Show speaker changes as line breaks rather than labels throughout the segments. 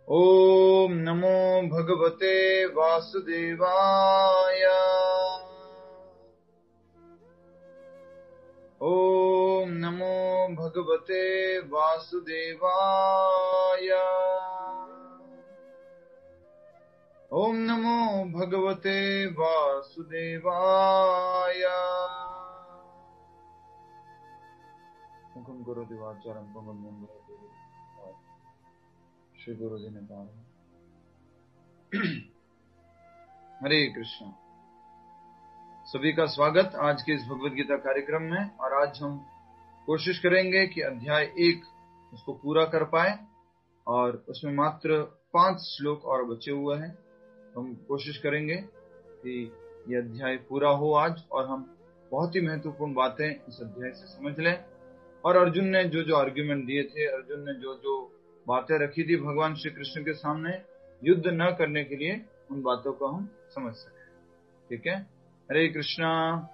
ओम नमो भगवते वासुदेवाय। ओम नमो भगवते वासुदेवाय। ओम नमो भगवते वासुदेवाय। मुखम करोति वाचारं पंगुं श्री गुरु जी ने कहा। हरे कृष्णा। सभी का स्वागत आज के इस भगवद गीता कार्यक्रम में। और आज हम कोशिश करेंगे कि अध्याय 1 उसको पूरा कर पाए, और उसमें मात्र 5 श्लोक और बचे हुए हैं। हम कोशिश करेंगे कि यह अध्याय पूरा हो आज, और हम बहुत ही महत्वपूर्ण बातें इस अध्याय से समझ लें। और अर्जुन ने जो जो आर्ग्यूमेंट दिए थे, अर्जुन ने जो जो बातें रखी थी भगवान श्री कृष्ण के सामने युद्ध न करने के लिए, उन बातों को हम समझ सकें। ठीक है। Hare Krishna.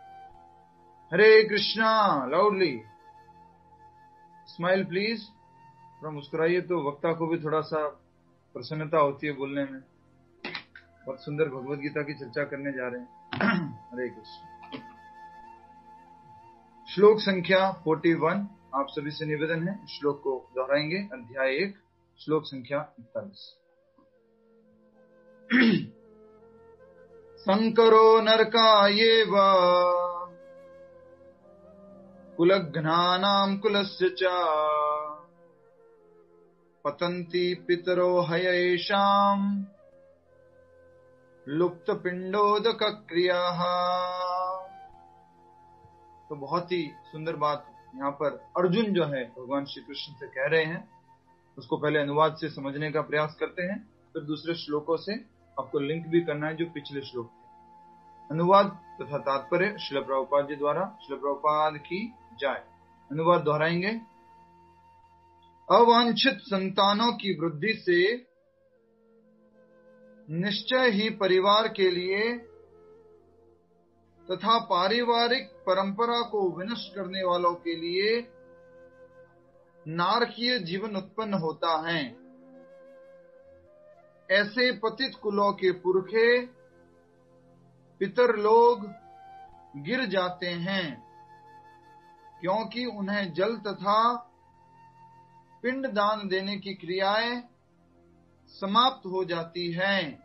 Hare Krishna. Loudly smile please. थोड़ा मुस्कुराइए तो वक्ता को भी थोड़ा सा प्रसन्नता होती है बोलने में। बहुत सुंदर भगवद गीता की चर्चा करने जा रहे हैं। हरे कृष्ण। श्लोक संख्या 41 आप सभी से निवेदन है, श्लोक को दोहराएंगे। अध्याय 1 श्लोक संख्या 41। संकरो नरकायेव कुलघ्नानां कुलस्य च पतन्ति पितरो हयेषाम् लुप्तपिंडोदक क्रियाः। तो बहुत ही सुंदर बात यहाँ पर अर्जुन जो है भगवान श्री कृष्ण से कह रहे हैं, उसको पहले अनुवाद से समझने का प्रयास करते हैं, फिर दूसरे श्लोकों से आपको लिंक भी करना है जो पिछले श्लोक थे। अनुवाद तथा तात्पर्य श्रील प्रभुपाद जी द्वारा। श्रील प्रभुपाद की जय। अनुवाद दोहराएंगे। अवांछित संतानों की वृद्धि से निश्चय ही परिवार के लिए तथा पारिवारिक परंपरा को विनष्ट करने वालों के लिए नारकीय जीवन उत्पन्न होता है। ऐसे पतित कुलों के पुरखे पितर लोग गिर जाते हैं, क्योंकि उन्हें जल तथा पिंड दान देने की क्रियाएं समाप्त हो जाती हैं।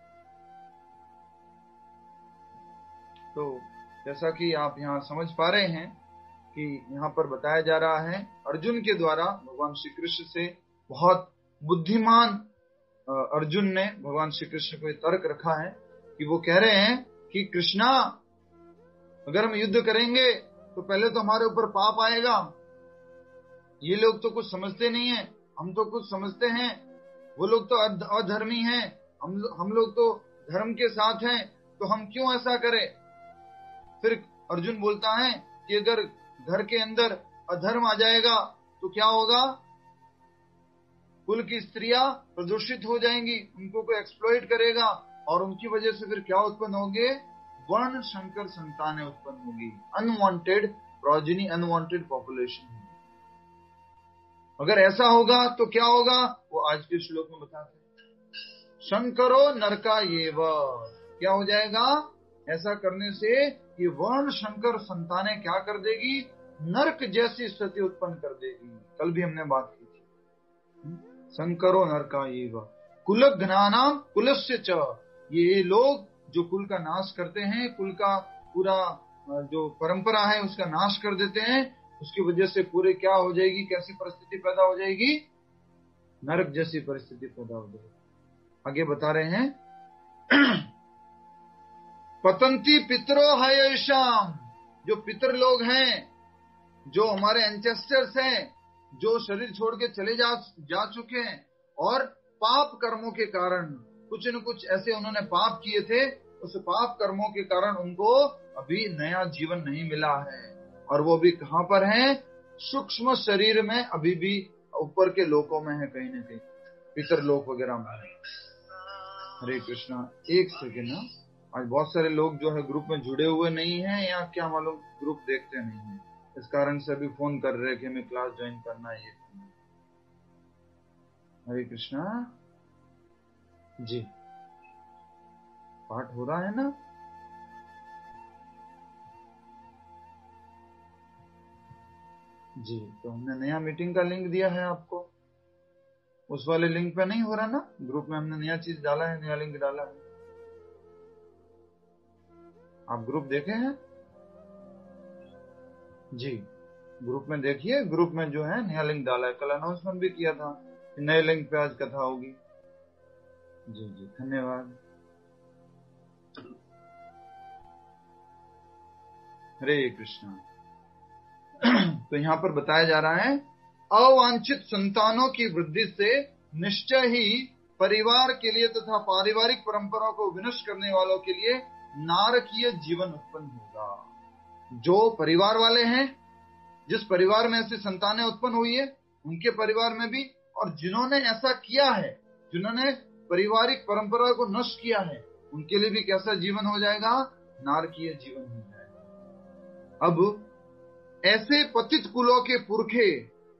तो जैसा कि आप यहाँ समझ पा रहे हैं कि यहाँ पर बताया जा रहा है अर्जुन के द्वारा भगवान श्री कृष्ण से, बहुत बुद्धिमान अर्जुन ने भगवान श्री कृष्ण को तर्क रखा है कि वो कह रहे हैं कि कृष्णा, अगर हम युद्ध करेंगे तो पहले तो हमारे ऊपर पाप आएगा। ये लोग तो कुछ समझते नहीं है, हम तो कुछ समझते हैं। वो लोग तो अधर्मी हैं, हम लोग तो धर्म के साथ हैं, तो हम क्यों ऐसा करें। फिर अर्जुन बोलता है कि अगर घर के अंदर अधर्म आ जाएगा तो क्या होगा, कुल की स्त्रियां प्रदूषित हो जाएंगी, उनको कोई एक्सप्लॉइट करेगा, और उनकी वजह से फिर क्या उत्पन्न होंगे, वर्ण संकर संतानें उत्पन्न होगी, अनवांटेड प्रोजेनी, अनवांटेड पॉपुलेशन। अगर ऐसा होगा तो क्या होगा, वो आज के श्लोक में बताते हैं। शंकरो नरका येव, क्या हो जाएगा ऐसा करने से, ये वर्ण शंकर संतानें क्या कर देगी, नरक जैसी स्थिति उत्पन्न कर देगी। कल भी हमने बात की थी। शंकरो नरका येव कुलघ्नानां कुलस्य च, ये लोग जो कुल का नाश करते हैं, कुल का पूरा जो परंपरा है उसका नाश कर देते हैं, उसकी वजह से पूरे क्या हो जाएगी, कैसी परिस्थिति पैदा हो जाएगी, नरक जैसी परिस्थिति पैदा हो जाएगी। आगे बता रहे हैं पतंती पितरो हयेषाम, जो पितर लोग हैं, जो हमारे एंसेस्टर्स हैं, जो शरीर छोड़ के चले जा चुके हैं, और पाप कर्मों के कारण कुछ न कुछ ऐसे उन्होंने पाप किए थे, उस पाप कर्मों के कारण उनको अभी नया जीवन नहीं मिला है, और वो भी कहां पर है, सूक्ष्म शरीर में, अभी भी ऊपर के लोकों में है, कहीं न कहीं पितर लोक वगैरह में। हरे कृष्णा। एक सेकेंड ना, आज बहुत सारे लोग जो है ग्रुप में जुड़े हुए नहीं हैं, या क्या मालूम ग्रुप देखते नहीं हैं, इस कारण से अभी फोन कर रहे कि हमें क्लास ज्वाइन करना है। ये हरे कृष्णा। जी, पाठ हो रहा है ना? जी, तो हमने नया मीटिंग का लिंक दिया है आपको, उस वाले लिंक पे नहीं हो रहा ना? ग्रुप में हमने नया चीज डाला है, नया लिंक डाला है। आप ग्रुप देखे हैं? जी, ग्रुप में देखिए, ग्रुप में जो है नया लिंक डाला है। कल अनाउंसमेंट भी किया था कि नए लिंक पे आज कथा होगी। जी जी, धन्यवाद। हरे कृष्णा। तो यहाँ पर बताया जा रहा है, अवांछित संतानों की वृद्धि से निश्चय ही परिवार के लिए तथा पारिवारिक परंपरा को विनष्ट करने वालों के लिए नारकीय जीवन उत्पन्न होगा। जो परिवार वाले हैं, जिस परिवार में ऐसी संतानें उत्पन्न हुई है, उनके परिवार में भी, और जिन्होंने ऐसा किया है, जिन्होंने पारिवारिक परंपरा को नष्ट किया है, उनके लिए भी कैसा जीवन हो जाएगा? नारकीय जीवन हो जाएगा। अब ऐसे पतित कुलों के पुरखे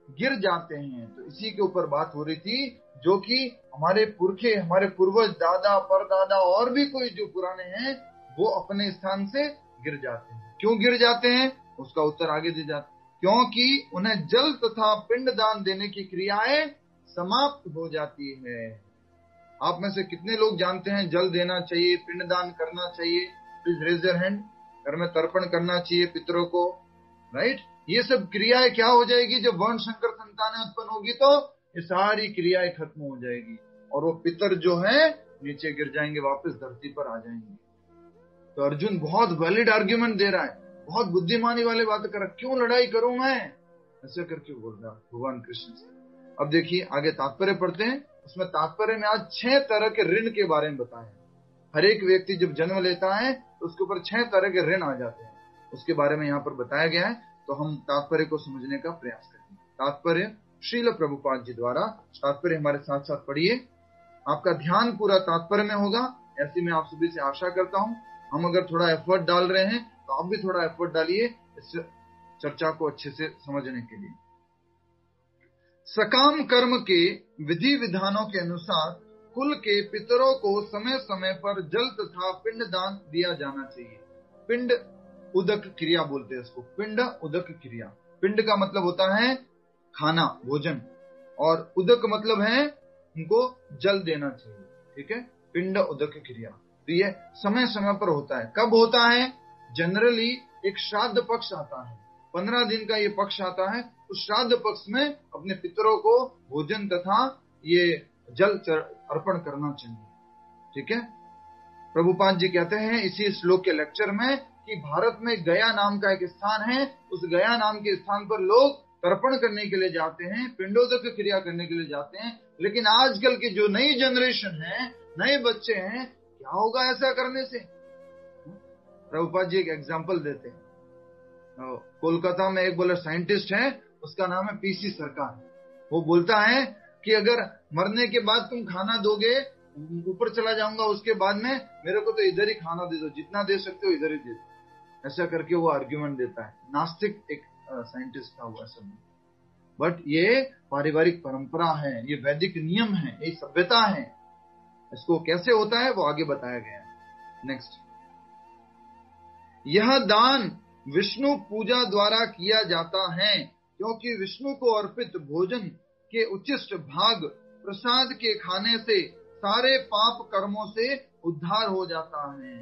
गिर जाते हैं, तो इसी के ऊपर बात हो रही थी, जो कि हमारे पुरखे, हमारे पूर्वज, दादा परदादा और भी कोई जो पुराने हैं, वो अपने स्थान से गिर जाते हैं। क्यों गिर जाते हैं? उसका उत्तर आगे दे जाते हैं। क्योंकि उन्हें जल तथा पिंड दान देने की क्रियाएं समाप्त हो जाती है। आप में से कितने लोग जानते हैं जल देना चाहिए, पिंड दान करना चाहिए? Please raise your hand. घर में तर्पण करना चाहिए पितरों को, राइट? ये सब क्रियाएं क्या हो जाएगी? जब वर्ण शंकर संतानें उत्पन्न होगी तो ये सारी क्रियाएं खत्म हो जाएगी, और वो पितर जो है नीचे गिर जाएंगे, वापस धरती पर आ जाएंगे। तो अर्जुन बहुत वैलिड आर्ग्यूमेंट दे रहा है, बहुत बुद्धिमानी वाले बात कर रहा है। क्यों लड़ाई करूं मैं, ऐसा करके बोल रहा भगवान कृष्ण से। अब देखिए आगे तात्पर्य पढ़ते हैं। उसमें तात्पर्य में आज 6 तरह के ऋण के बारे में बताया। हर एक व्यक्ति जब जन्म लेता है तो उसके ऊपर 6 तरह के ऋण आ जाते हैं, उसके बारे में यहाँ पर बताया गया है। तो हम तात्पर्य को समझने का प्रयास करेंगे। तात्पर्य श्रील प्रभुपाद जी द्वारा। तात्पर्य हमारे साथ साथ पढ़िए, आपका ध्यान पूरा तात्पर्य में होगा, ऐसी मैं आप सभी से आशा करता हूँ। हम अगर थोड़ा एफर्ट डाल रहे हैं तो आप भी थोड़ा एफर्ट डालिए इस चर्चा को अच्छे से समझने के लिए। सकाम कर्म के विधि विधानों के अनुसार कुल के पितरों को समय समय पर जल तथा पिंड दान दिया जाना चाहिए। पिंड उदक क्रिया बोलते हैं इसको, पिंड उदक क्रिया। पिंड का मतलब होता है खाना, भोजन, और उदक मतलब है उनको जल देना चाहिए। ठीक है, पिंड उदक क्रिया। तो ये समय समय पर होता है। कब होता है? जनरली एक श्राद्ध पक्ष आता है, 15 दिन का ये पक्ष आता है। उस श्राद्ध पक्ष में अपने पितरों को भोजन तथा ये जल अर्पण करना चाहिए। ठीक है, प्रभुपाद जी कहते हैं इसी श्लोक के लेक्चर में कि भारत में गया नाम का एक स्थान है, उस गया नाम के स्थान पर लोग तर्पण करने के लिए जाते हैं, पिंडोदक क्रिया करने के लिए जाते हैं। लेकिन आजकल की जो नई जनरेशन है, नए बच्चे हैं, क्या होगा ऐसा करने से? प्रभुपाद जी एक एग्जाम्पल देते हैं। कोलकाता में एक बोले साइंटिस्ट है, उसका नाम है पीसी सरकार। वो बोलता है कि अगर मरने के बाद तुम खाना दोगे, ऊपर चला जाऊंगा उसके बाद में, मेरे को तो इधर ही खाना दे दो, जितना दे सकते हो इधर ही दे दो। ऐसा करके वो आर्ग्यूमेंट देता है। नास्तिक एक साइंटिस्ट था वो सब। बट ये पारिवारिक परंपरा है, ये वैदिक नियम है, ये सभ्यता है। इसको कैसे होता है वो आगे बताया गया है। नेक्स्ट, यह दान विष्णु पूजा द्वारा किया जाता है, क्योंकि विष्णु को अर्पित भोजन के उच्चिष्ट भाग प्रसाद के खाने से सारे पाप कर्मों से उद्धार हो जाता है।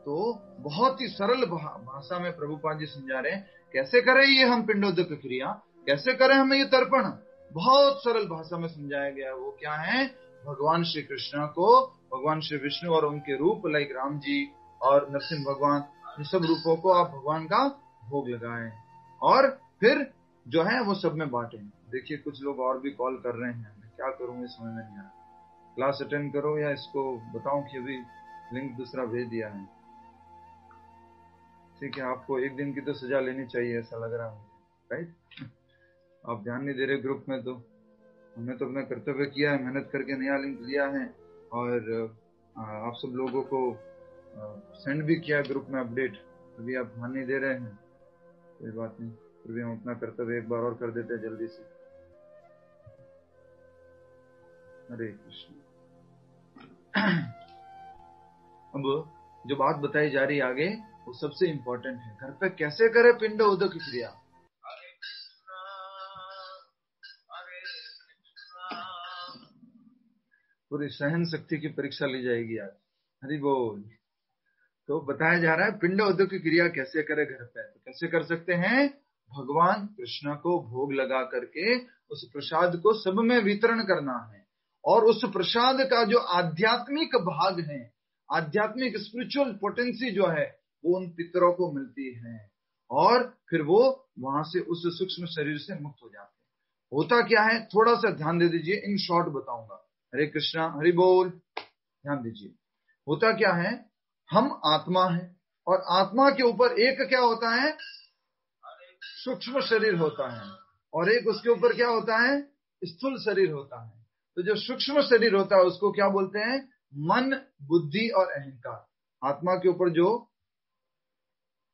तो बहुत ही सरल भाषा में प्रभुपाद जी समझा रहे हैं कैसे करें ये हम पिंडोदक क्रिया, कैसे करें हमें ये तर्पण। बहुत सरल भाषा में समझाया गया। वो क्या है? भगवान श्री कृष्ण को, भगवान श्री विष्णु और उनके रूप लाइक राम जी और नरसिंह भगवान, इन सब रूपों को आप भगवान का भोग लगाएं और फिर जो है वो सब में बांटें। देखिए कुछ लोग और भी कॉल कर रहे हैं, मैं क्या करूं ये समझ में नहीं आ रहा। क्लास अटेंड करो या इसको बताऊं कि अभी लिंक दूसरा भेज दिया है। ठीक है, आपको एक दिन की तो सजा लेनी चाहिए ऐसा लग रहा है, राइट? आप ध्यान नहीं दे रहे ग्रुप में, तो हमने तो अपना कर्तव्य किया है, मेहनत करके नया लिंक लिया है और आप सब लोगों को सेंड भी किया ग्रुप में अपडेट। अभी आप ध्यान नहीं दे रहे हैं, कोई बात नहीं, फिर भी हम अपना कर्तव्य एक बार और कर देते हैं जल्दी से। हरे कृष्ण। अब जो बात बताई जा रही आगे वो सबसे इंपॉर्टेंट है। घर पे कैसे करे पिंड उदक क्रिया? पूरी सहन शक्ति की परीक्षा ली जाएगी आज। हरि बोल। तो बताया जा रहा है पिंड उदक की क्रिया कैसे करे घर पे। तो कैसे कर सकते हैं? भगवान कृष्ण को भोग लगा करके उस प्रसाद को सब में वितरण करना है, और उस प्रसाद का जो आध्यात्मिक भाग है, आध्यात्मिक स्पिरिचुअल पोटेंसी जो है, वो उन पितरों को मिलती है, और फिर वो वहां से उस सूक्ष्म शरीर से मुक्त हो जाते हैं। होता क्या है, थोड़ा सा ध्यान दे दीजिए, इन शॉर्ट बताऊंगा। हरे कृष्णा, हरि बोल। ध्यान दीजिए, होता क्या है, हम आत्मा है, और आत्मा के ऊपर एक क्या होता है, सूक्ष्म शरीर होता है, और एक उसके ऊपर क्या होता है, स्थूल शरीर होता है। तो जो सूक्ष्म शरीर होता है उसको क्या बोलते हैं? मन, बुद्धि और अहंकार। आत्मा के ऊपर जो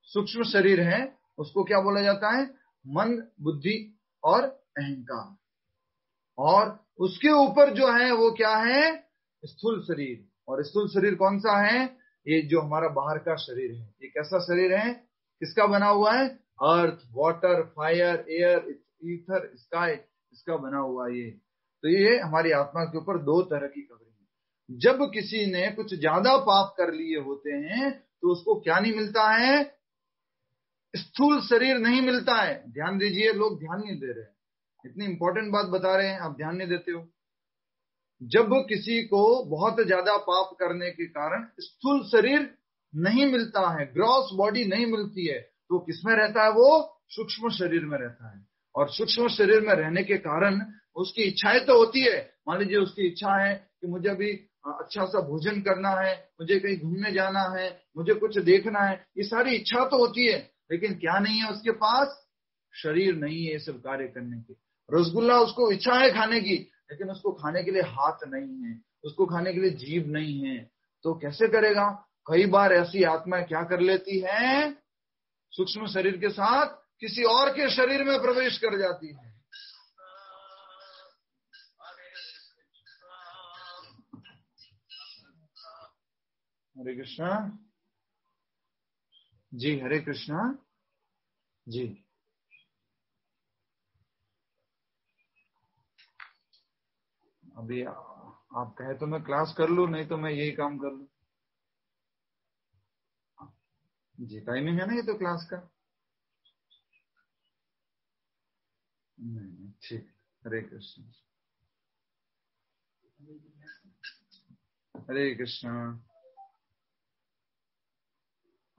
सूक्ष्म शरीर है उसको क्या बोला जाता है? मन, बुद्धि और अहंकार। और उसके ऊपर जो है वो क्या है? स्थूल शरीर। और स्थूल शरीर कौन सा है? ये जो हमारा बाहर का शरीर है। ये कैसा शरीर है? किसका बना हुआ है? Earth, water, fire, air, ether, sky, इसका बना हुआ ये। तो ये हमारी आत्मा के ऊपर दो तरह की कवरिंग है। जब किसी ने कुछ ज्यादा पाप कर लिए होते हैं तो उसको क्या नहीं मिलता है? स्थूल शरीर नहीं मिलता है। ध्यान दीजिए, लोग ध्यान नहीं दे रहे। इतनी इंपॉर्टेंट बात बता रहे हैं, आप ध्यान नहीं देते हो। जब किसी को बहुत ज्यादा पाप करने के कारण स्थूल शरीर नहीं मिलता है, ग्रॉस बॉडी नहीं मिलती है, तो किसमें रहता है? वो सूक्ष्म शरीर में रहता है। और सूक्ष्म शरीर में रहने के कारण उसकी इच्छाएं तो होती है। मान लीजिए उसकी इच्छा है कि मुझे अभी अच्छा सा भोजन करना है, मुझे कहीं घूमने जाना है, मुझे कुछ देखना है, ये सारी इच्छा तो होती है, लेकिन क्या नहीं है उसके पास? शरीर नहीं है ये सब कार्य करने के। रसगुल्ला उसको इच्छा है खाने की, लेकिन उसको खाने के लिए हाथ नहीं है, उसको खाने के लिए जीभ नहीं है, तो कैसे करेगा? कई बार ऐसी आत्माएं क्या कर लेती हैं, सूक्ष्म शरीर के साथ किसी और के शरीर में प्रवेश कर जाती है। हरे कृष्णा जी, हरे कृष्णा जी। अभी आप कहे तो मैं क्लास कर लूं, नहीं तो मैं यही काम कर लूं। जी, टाइमिंग है ना ये तो क्लास का। नहीं, ठीक। हरे कृष्ण, हरे कृष्णा।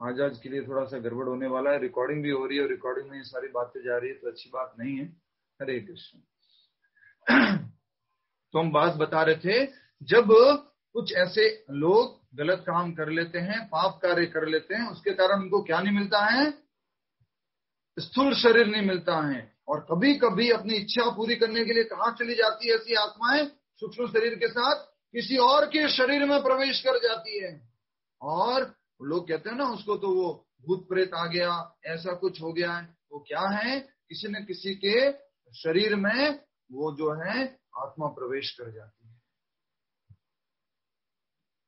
आज के लिए थोड़ा सा गड़बड़ होने वाला है, रिकॉर्डिंग भी हो रही है, और रिकॉर्डिंग में ये सारी बातें जा रही है तो अच्छी बात नहीं है। हरे कृष्ण। तो हम बात बता रहे थे, जब कुछ ऐसे लोग गलत काम कर लेते हैं, पाप कार्य कर लेते हैं, उसके कारण उनको क्या नहीं मिलता है? स्थूल शरीर नहीं मिलता है। और कभी कभी अपनी इच्छा पूरी करने के लिए कहां चली जाती है ऐसी आत्माएं? सूक्ष्म शरीर के साथ किसी और के शरीर में प्रवेश कर जाती है। और लोग कहते हैं ना उसको, तो वो भूत प्रेत आ गया, ऐसा कुछ हो गया है। वो क्या है? किसी न किसी के शरीर में वो जो है आत्मा प्रवेश कर जाती है,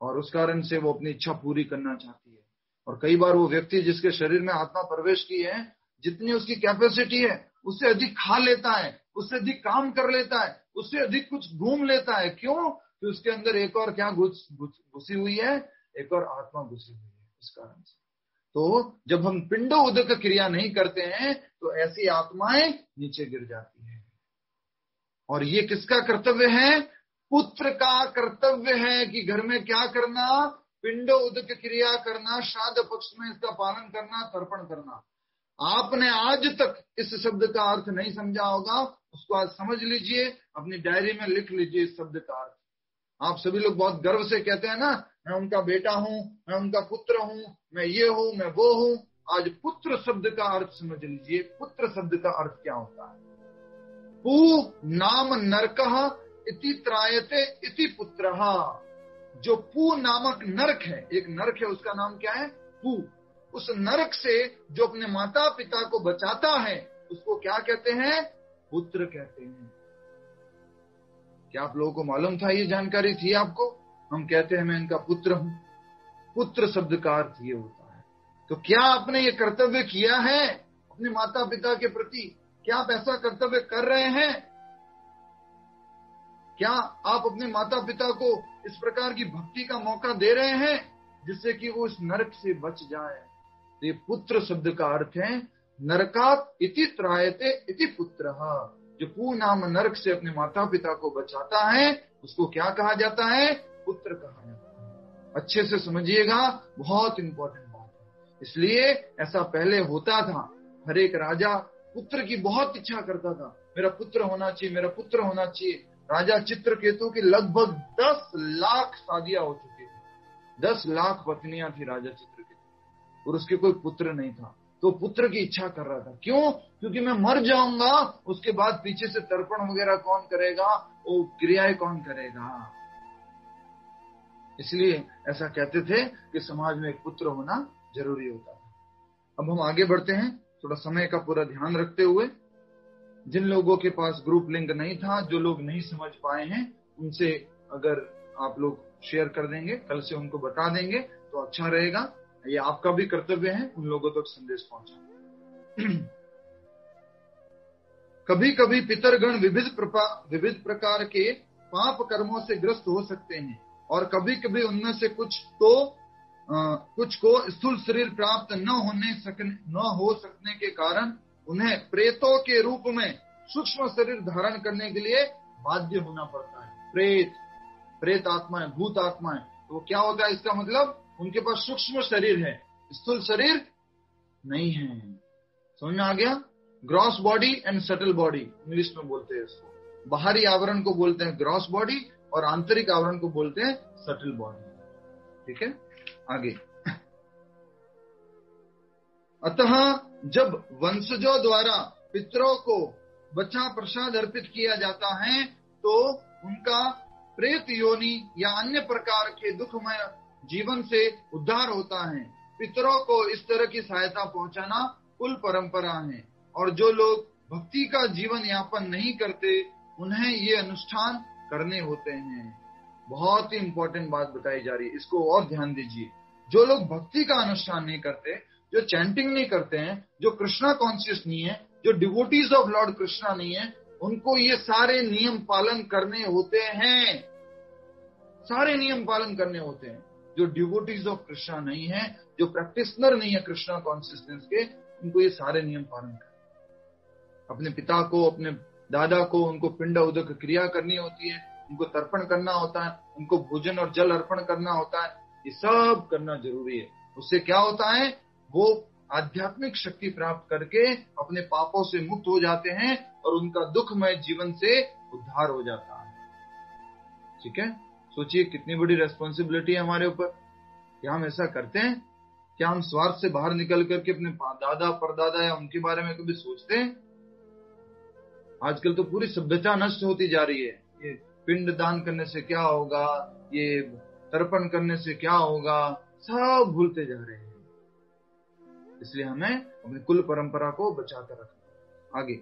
और उस कारण से वो अपनी इच्छा पूरी करना चाहती है। और कई बार वो व्यक्ति जिसके शरीर में आत्मा प्रवेश की है, जितनी उसकी कैपेसिटी है उससे अधिक खा लेता है, उससे अधिक काम कर लेता है, उससे अधिक कुछ घूम लेता है। क्यों? कि उसके अंदर एक और क्या घुसी हुई है? एक और आत्मा घुसी हुई है। इस कारण से तो जब हम पिंडो उदक क्रिया नहीं करते हैं तो ऐसी आत्माएं नीचे गिर जाती है। और ये किसका कर्तव्य है? पुत्र का कर्तव्य है कि घर में क्या करना? पिंडो उदक क्रिया करना, श्राद्ध पक्ष में इसका पालन करना, तर्पण करना। आपने आज तक इस शब्द का अर्थ नहीं समझा होगा, उसको आज समझ लीजिए, अपनी डायरी में लिख लीजिए इस शब्द का अर्थ। आप सभी लोग बहुत गर्व से कहते हैं ना, मैं उनका बेटा हूं, मैं उनका पुत्र हूं, मैं ये हूं, मैं वो हूं। आज पुत्र शब्द का अर्थ समझ लीजिए। पुत्र शब्द का अर्थ क्या होता है? पू नाम नरकः इति त्रायते इति पुत्रः। जो पू नामक नरक है, एक नरक है, उसका नाम क्या है? पू। उस नरक से जो अपने माता पिता को बचाता है उसको क्या कहते हैं? पुत्र कहते हैं। क्या आप लोगों को मालूम था? ये जानकारी थी आपको? हम कहते हैं मैं इनका पुत्र हूं। पुत्र शब्द का अर्थ ये होता है। तो क्या आपने ये कर्तव्य किया है अपने माता पिता के प्रति? क्या आप ऐसा कर्तव्य कर रहे हैं? क्या आप अपने माता पिता को इस प्रकार की भक्ति का मौका दे रहे हैं जिससे कि वो इस नरक से बच जाए? तो ये पुत्र शब्द का अर्थ है नरकात इति त्रायते इति पुत्रः। जो पूर्णाम नरक से अपने माता पिता को बचाता है उसको क्या कहा जाता है? पुत्र कहा जाता है। अच्छे से समझिएगा, बहुत इंपॉर्टेंट बात है। इसलिए ऐसा पहले होता था, हर एक राजा पुत्र की बहुत इच्छा करता था, मेरा पुत्र होना चाहिए, मेरा पुत्र होना चाहिए। राजा चित्रकेतु की लगभग 10 लाख शादियां हो चुकी थी, 10 लाख पत्नियां थी राजा चित्रकेतु, और उसके कोई पुत्र नहीं था। तो पुत्र की इच्छा कर रहा था। क्यों? क्योंकि मैं मर जाऊंगा, उसके बाद पीछे से तर्पण वगैरह कौन करेगा, वो क्रियाएं कौन करेगा। इसलिए ऐसा कहते थे कि समाज में एक पुत्र होना जरूरी होता था। अब हम आगे बढ़ते हैं, थोड़ा समय का पूरा ध्यान रखते हुए। जिन लोगों के पास ग्रुप लिंक नहीं था, जो लोग नहीं समझ पाए हैं, उनसे अगर आप लोग शेयर कर देंगे, कल से उनको बता देंगे तो अच्छा रहेगा। ये आपका भी कर्तव्य है उन लोगों तक संदेश पहुंचाना। कभी कभी पितरगण विविध प्रकार के पाप कर्मों से ग्रस्त हो सकते हैं, और कभी कभी उनमें से कुछ को स्थूल शरीर प्राप्त न हो सकने के कारण उन्हें प्रेतों के रूप में सूक्ष्म शरीर धारण करने के लिए बाध्य होना पड़ता है। प्रेत आत्माएं, भूत आत्माएं, तो क्या होता है? इसका मतलब उनके पास सूक्ष्म शरीर है, स्थूल शरीर नहीं है। समझ में आ गया? Gross body and subtle body English में बोलते हैं इसको। बाहरी आवरण को बोलते हैं ग्रॉस बॉडी और आंतरिक आवरण को बोलते हैं सटल बॉडी। ठीक है, आगे। अतः जब वंशजों द्वारा पितरों को बचा प्रसाद अर्पित किया जाता है तो उनका प्रेत योनि या अन्य प्रकार के दुखमय जीवन से उद्धार होता है। पितरों को इस तरह की सहायता पहुंचाना कुल परंपरा है, और जो लोग भक्ति का जीवन यापन नहीं करते उन्हें ये अनुष्ठान करने होते हैं। बहुत ही इंपॉर्टेंट बात बताई जा रही है, इसको और ध्यान दीजिए। जो लोग भक्ति का अनुष्ठान नहीं करते, जो चैंटिंग नहीं करते हैं, जो कृष्णा कॉन्शियस नहीं है, जो डिवोटीज ऑफ लॉर्ड कृष्णा नहीं है, उनको ये सारे नियम पालन करने होते हैं। सारे नियम पालन करने होते हैं। जो डिवोटीज ऑफ कृष्णा नहीं है, जो प्रैक्टिशनर नहीं है कृष्णा कॉन्शियसनेस के, उनको ये सारे नियम पालन करने। अपने पिता को, अपने दादा को, उनको पिंड उदक क्रिया करनी होती है, उनको तर्पण करना होता है, उनको भोजन और जल अर्पण करना होता है। ये सब करना जरूरी है। उससे क्या होता है? वो आध्यात्मिक शक्ति प्राप्त करके अपने पापों से मुक्त हो जाते हैं और उनका दुखमय जीवन से उद्धार हो जाता है। ठीक है, सोचिए कितनी बड़ी रेस्पॉन्सिबिलिटी है हमारे ऊपर। क्या हम ऐसा करते हैं? क्या हम स्वार्थ से बाहर निकल करके अपने दादा परदादा या उनके बारे में कभी सोचते हैं? आजकल तो पूरी सभ्यता नष्ट होती जा रही है। ये पिंड दान करने से क्या होगा, ये तर्पण करने से क्या होगा, सब भूलते जा रहे हैं। इसलिए हमें अपनी कुल परंपरा को बचा कर रखना। आगे।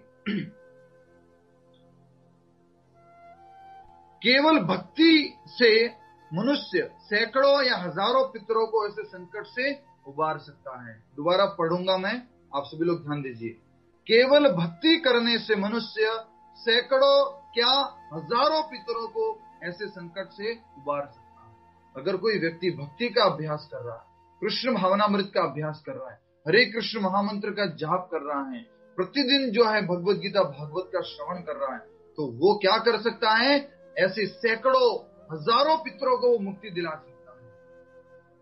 केवल भक्ति से मनुष्य सैकड़ों या हजारों पितरों को ऐसे संकट से उबार सकता है। दोबारा पढ़ूंगा मैं, आप सभी लोग ध्यान दीजिए। केवल भक्ति करने से मनुष्य सैकड़ों क्या हजारों पितरों को ऐसे संकट से उबार सकता है। अगर कोई व्यक्ति भक्ति का अभ्यास कर रहा है, कृष्ण भावनामृत का अभ्यास कर रहा है, हरे कृष्ण महामंत्र का जाप कर रहा है, प्रतिदिन जो है भगवत गीता भागवत का श्रवण कर रहा है, तो वो क्या कर सकता है? ऐसे सैकड़ों हजारों पितरों को वो मुक्ति दिला सकता है।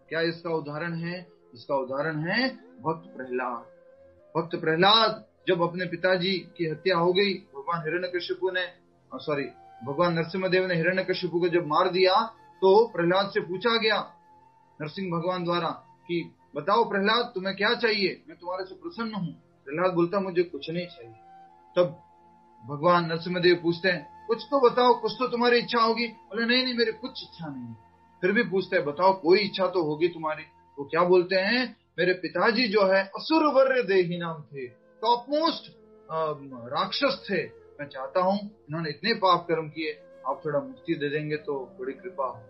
क्या इसका उदाहरण है? इसका उदाहरण है भक्त प्रहलाद। भक्त प्रहलाद जब अपने पिताजी की हत्या हो गई, भगवान नरसिम्हदेव ने हिरण्यकशिपु को जब मार दिया, तो प्रहलाद से पूछा गया नरसिंह भगवान द्वारा कि बताओ प्रहलाद, तुम्हें क्या चाहिए? मैं तुम्हारे से प्रसन्न हूं। प्रहलाद बोलता मुझे कुछ नहीं चाहिए। तब भगवान नरसिम्हदेव पूछते हैं कुछ तो बताओ, कुछ तो तुम्हारी इच्छा होगी। बोले नहीं, मेरी कुछ इच्छा नहीं है। फिर भी पूछते हैं बताओ कोई इच्छा तो होगी तुम्हारी। वो क्या बोलते हैं? मेरे पिताजी जो है असुर वर्य देही नाम थे, टॉप मोस्ट राक्षस थे। मैं चाहता हूं, इन्होंने इतने पाप कर्म किए, आप थोड़ा मुक्ति दे देंगे तो बड़ी कृपा हो।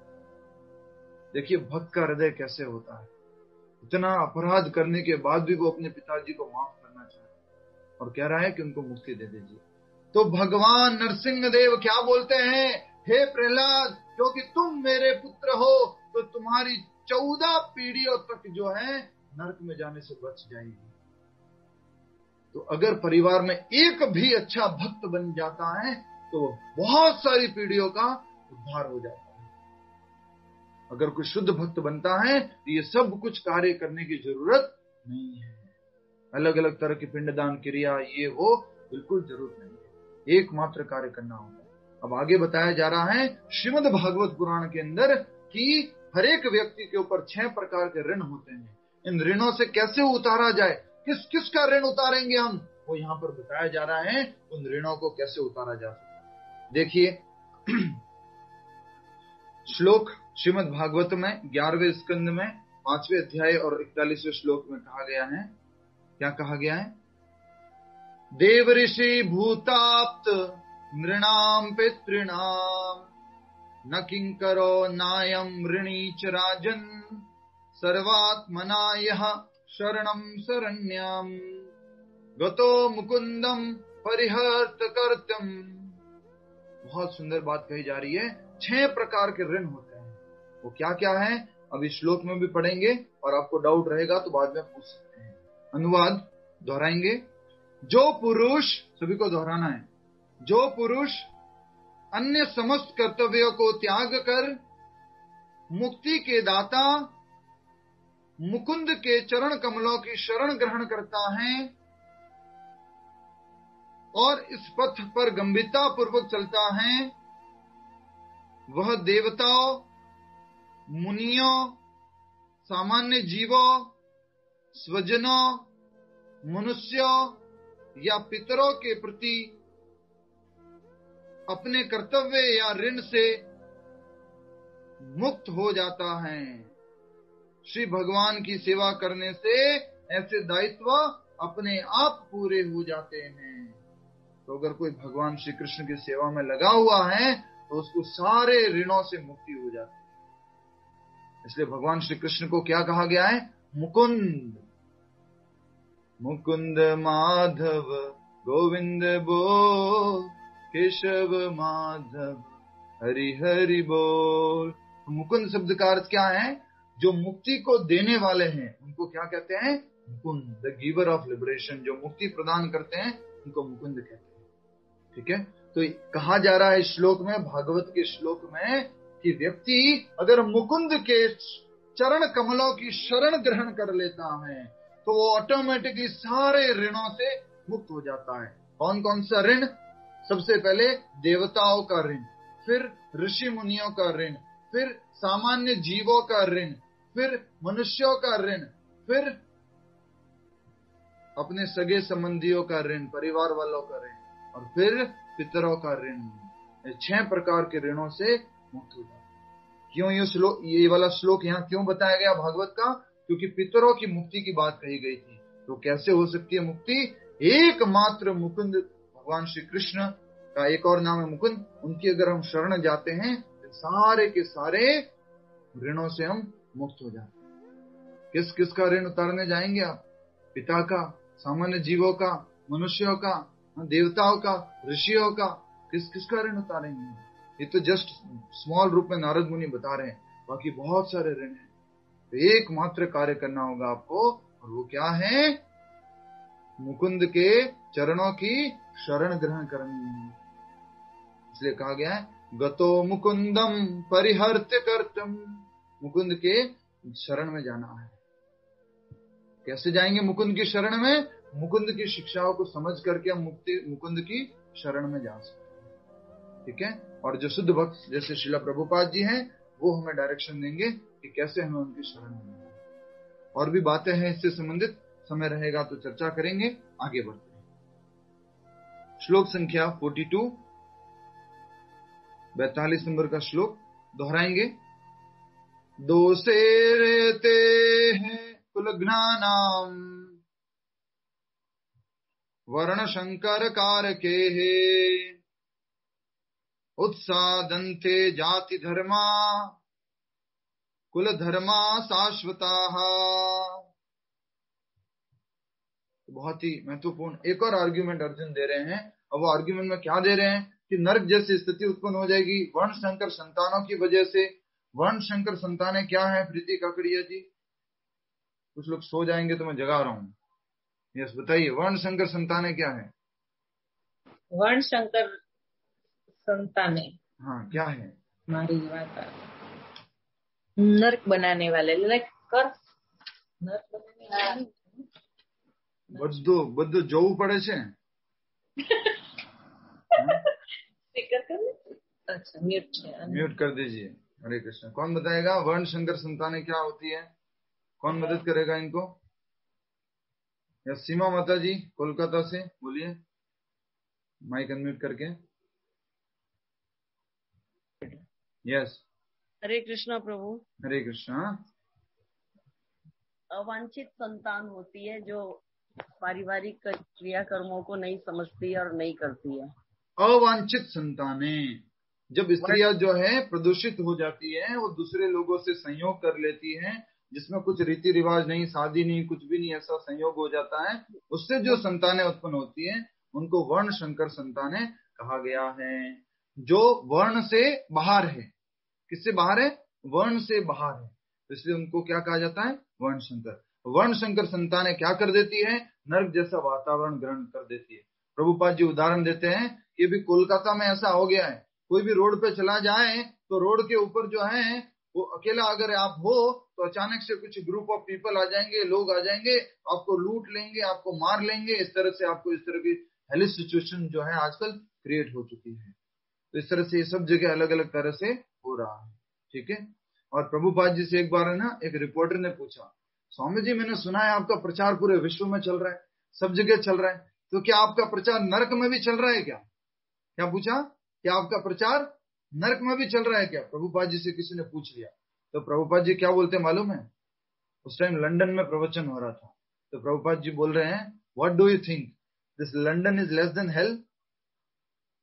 देखिए भक्त का हृदय कैसे होता है, इतना अपराध करने के बाद भी वो अपने पिताजी को माफ करना चाहता है और कह रहा है कि उनको मुक्ति दे दीजिए। तो भगवान नरसिंह देव क्या बोलते हैं, हे प्रहलाद, क्योंकि तुम मेरे पुत्र हो तो तुम्हारी 14 पीढ़ियों तक जो है नरक में जाने से बच जाएगी। तो अगर परिवार में एक भी अच्छा भक्त बन जाता है तो बहुत सारी पीढ़ियों का उद्धार हो जाता है। अगर कोई शुद्ध भक्त बनता है तो ये सब कुछ कार्य करने की जरूरत नहीं है, अलग अलग तरह की पिंडदान क्रिया ये वो बिल्कुल जरूरत नहीं है, एकमात्र कार्य करना होगा। अब आगे बताया जा रहा है श्रीमद् भागवत पुराण के अंदर कि हर एक व्यक्ति के ऊपर 6 प्रकार के ऋण होते हैं। इन ऋणों से कैसे उतारा जाए, किस किस का ऋण उतारेंगे हम, वो यहाँ पर बताया जा रहा है उन ऋणों को कैसे उतारा जा सकता है। देखिए श्लोक श्रीमद् भागवत में 11वें स्कंद में 5वें अध्याय और 41वें श्लोक में कहा गया है, क्या कहा गया है, देव ऋषि भूताप्त नृणाम पितृणाम न किंकरो नायम ऋणी च राजन सर्वात्मना यः शरणं शरण्याम गतो मुकुंदम परिहर्त कर्तम। बहुत सुंदर बात कही जा रही है, 6 प्रकार के ऋण होते हैं, वो क्या क्या है अब इस श्लोक में भी पढ़ेंगे और आपको डाउट रहेगा तो बाद में पूछ सकते हैं। अनुवाद दोहराएंगे। जो पुरुष, सभी को दोहराना है, जो पुरुष अन्य समस्त कर्तव्यों को त्याग कर मुक्ति के दाता मुकुंद के चरण कमलों की शरण ग्रहण करता है और इस पथ पर गंभीरता पूर्वक चलता है, वह देवताओं, मुनियों, सामान्य जीवों, स्वजनों, मनुष्यों या पितरों के प्रति अपने कर्तव्य या ऋण से मुक्त हो जाता है। श्री भगवान की सेवा करने से ऐसे दायित्व अपने आप पूरे हो जाते हैं। तो अगर कोई भगवान श्री कृष्ण की सेवा में लगा हुआ है तो उसको सारे ऋणों से मुक्ति हो जाती है। इसलिए भगवान श्री कृष्ण को क्या कहा गया है, मुकुंद। मुकुंद माधव गोविंद बोल, केशव माधव हरि हरि बोल। मुकुंद शब्द का अर्थ क्या है, जो मुक्ति को देने वाले हैं उनको क्या कहते हैं, Mukund, the giver of liberation. जो मुक्ति प्रदान करते हैं उनको मुकुंद कहते हैं। ठीक है, तो कहा जा रहा है श्लोक में, भागवत के श्लोक में, कि व्यक्ति अगर मुकुंद के चरण कमलों की शरण ग्रहण कर लेता है तो वो ऑटोमेटिकली सारे ऋणों से मुक्त हो जाता है। कौन कौन सा ऋण, सबसे पहले देवताओं का ऋण, फिर ऋषि मुनियों का ऋण, फिर सामान्य जीवों का ऋण, फिर मनुष्यों का ऋण, फिर अपने सगे संबंधियों का ऋण, परिवार वालों का ऋण, और फिर पितरों का ऋण। 6 प्रकार के ऋणों से मुक्त हो जाता है। क्यों ये वाला श्लोक यहाँ क्यों बताया गया भागवत का, क्योंकि पितरों की मुक्ति की बात कही गई थी। तो कैसे हो सकती है मुक्ति, एकमात्र मुकुंद भगवान श्री कृष्ण का एक और नाम है मुकुंद, उनकी अगर हम शरण जाते हैं तो सारे के सारे ऋणों से हम मुक्त हो जाते हैं। किस किस का ऋण उतारने जाएंगे आप, पिता का, सामान्य जीवों का, मनुष्यों का, देवताओं का, ऋषियों का, किस किस का ऋण उतारेंगे। ये तो जस्ट स्मॉल रूप में नारद मुनि बता रहे हैं, बाकी बहुत सारे ऋण हैं। तो एकमात्र कार्य करना होगा आपको, और वो क्या है, मुकुंद के चरणों की शरण ग्रहण करनी है। इसलिए कहा गया है गतो मुकुंदम परिहर्त्य कर्तम, मुकुंद के शरण में जाना है। कैसे जाएंगे मुकुंद की शरण में, मुकुंद की शिक्षाओं को समझ करके हम मुकुंद की शरण में जा सकते हैं। ठीक है, और जो शुद्ध भक्त जैसे श्रीला प्रभुपाद जी हैं वो हमें डायरेक्शन देंगे कि कैसे हमें उनकी शरण में जाना है। और भी बातें हैं इससे संबंधित, समय रहेगा तो चर्चा करेंगे। आगे बढ़ते हैं। श्लोक संख्या 42, 42 नंबर का श्लोक दोहराएंगे। दोषे रहते हैं कुलघ्नानाम वर्ण शंकर कारके उत्सादन्ते जाति धर्मा कुल धर्मा शाश्वताः। बहुत ही महत्वपूर्ण एक और आर्ग्यूमेंट अर्जुन दे रहे हैं। और वो आर्ग्यूमेंट में क्या दे रहे हैं कि नरक जैसी स्थिति उत्पन्न हो जाएगी वर्ण संकर संतानों की वजह से। वर्ण संकर संतानें क्या है प्रीति काकड़िया जी? कुछ लोग सो जाएंगे तो मैं जगा रहा हूँ। यस बताइए, वर्ण संकर संतानें क्या है?
वर्ण संकर संतानें,
हाँ क्या है?
मारी माता नर्क बनाने वाले, लाइक कर नर्क बनाने वाले।
બધું જોવું પડે છે।
अच्छा
म्यूट कर दीजिए। हरे कृष्ण। कौन बताएगा वर्ण संकर संतानें क्या होती है? कौन मदद करेगा इनको? या सीमा माता जी कोलकाता से बोलिए, माइक अनम्यूट करके। यस।
हरे कृष्णा प्रभु।
हरे कृष्णा।
अवांछित संतान होती है जो पारिवारिक क्रियाकर्मों को नहीं समझती और नहीं करती है।
अवांछित संतानें, जब स्त्रियां जो है प्रदूषित हो जाती है, वो दूसरे लोगों से संयोग कर लेती है, जिसमें कुछ रीति रिवाज नहीं, शादी नहीं, कुछ भी नहीं, ऐसा संयोग हो जाता है, उससे जो संतानें उत्पन्न होती है उनको वर्ण संकर संतानें कहा गया है। जो वर्ण से बाहर है। किससे बाहर है? वर्ण से बाहर है, तो इसलिए उनको क्या कहा जाता है? वर्ण संकर। वर्ण संकर संतानें क्या कर देती है? नर्क जैसा वातावरण ग्रहण कर देती है। प्रभुपाद जी उदाहरण देते हैं कि भी कोलकाता में ऐसा हो गया है, कोई भी रोड पे चला जाए तो रोड के ऊपर जो है वो अकेला अगर आप हो तो अचानक से कुछ ग्रुप ऑफ पीपल आ जाएंगे, लोग आ जाएंगे, आपको लूट लेंगे, आपको मार लेंगे। इस तरह से आपको इस तरह की हेलिस सिचुएशन जो है आजकल क्रिएट हो चुकी है। तो इस तरह से ये सब जगह अलग अलग तरह से हो रहा है। ठीक है। और प्रभुपाद जी से एक बार है ना, एक रिपोर्टर ने पूछा, स्वामी जी मैंने सुना है आपका प्रचार पूरे विश्व में चल रहा है, सब जगह चल रहा है, तो क्या आपका प्रचार नरक में भी चल रहा है क्या? क्या पूछा? क्या आपका प्रचार नरक में भी चल रहा है क्या? प्रभुपाद जी से किसी ने पूछ लिया। तो प्रभुपाद जी क्या बोलते मालूम है? उस टाइम लंदन में प्रवचन हो रहा था, तो प्रभुपाद जी बोल रहे हैं, what do you think this London is less than hell?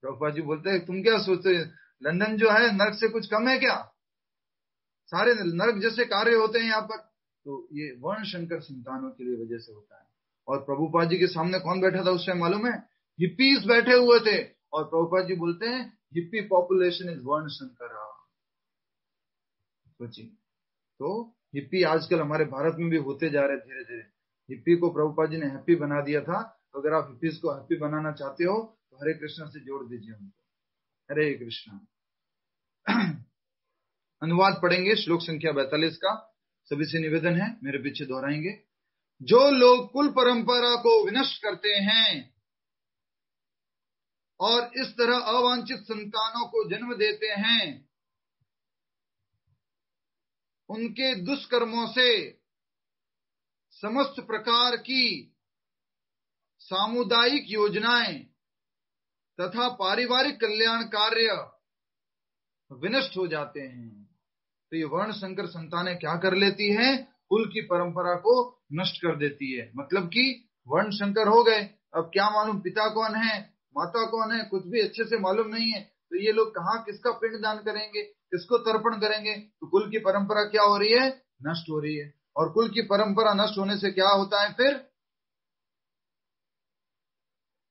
Prabhupada ji बोलते हैं, तुम क्या सोचते, लंदन जो है नरक से कुछ कम है क्या? सारे नरक जैसे कार्य होते हैं यहाँ पर। तो ये वर्ण शंकर संतानों के लिए वजह से होता है। और प्रभुपाद जी के सामने कौन बैठा था उस टाइम मालूम है? हिप्पीज बैठे हुए थे। और प्रभुपाद जी बोलते हैं, हिप्पी पॉपुलेशन इज वर्ण शंकर। सोचिए, तो हिप्पी आजकल हमारे भारत में भी होते जा रहे धीरे धीरे। हिप्पी को प्रभुपाद जी ने हैप्पी बना दिया था। तो अगर आप हिप्पीज को हैप्पी बनाना चाहते हो तो हरे कृष्णा से जोड़ दीजिए उनको। हरे कृष्णा। अनुवाद पढ़ेंगे श्लोक संख्या 42 का। सभी से निवेदन है, मेरे पीछे दोहराएंगे। जो लोग कुल परंपरा को विनष्ट करते हैं और इस तरह अवांछित संतानों को जन्म देते हैं, उनके दुष्कर्मों से समस्त प्रकार की सामुदायिक योजनाएं तथा पारिवारिक कल्याण कार्य विनष्ट हो जाते हैं। तो ये वर्ण संकर संतानें क्या कर लेती हैं? कुल की परंपरा को नष्ट कर देती है। मतलब कि वर्ण संकर हो गए, अब क्या मालूम पिता कौन है, माता कौन है, कुछ भी अच्छे से मालूम नहीं है। तो ये लोग कहाँ किसका पिंडदान करेंगे, किसको तर्पण करेंगे? तो कुल की परंपरा क्या हो रही है? नष्ट हो रही है। और कुल की परंपरा नष्ट होने से क्या होता है फिर?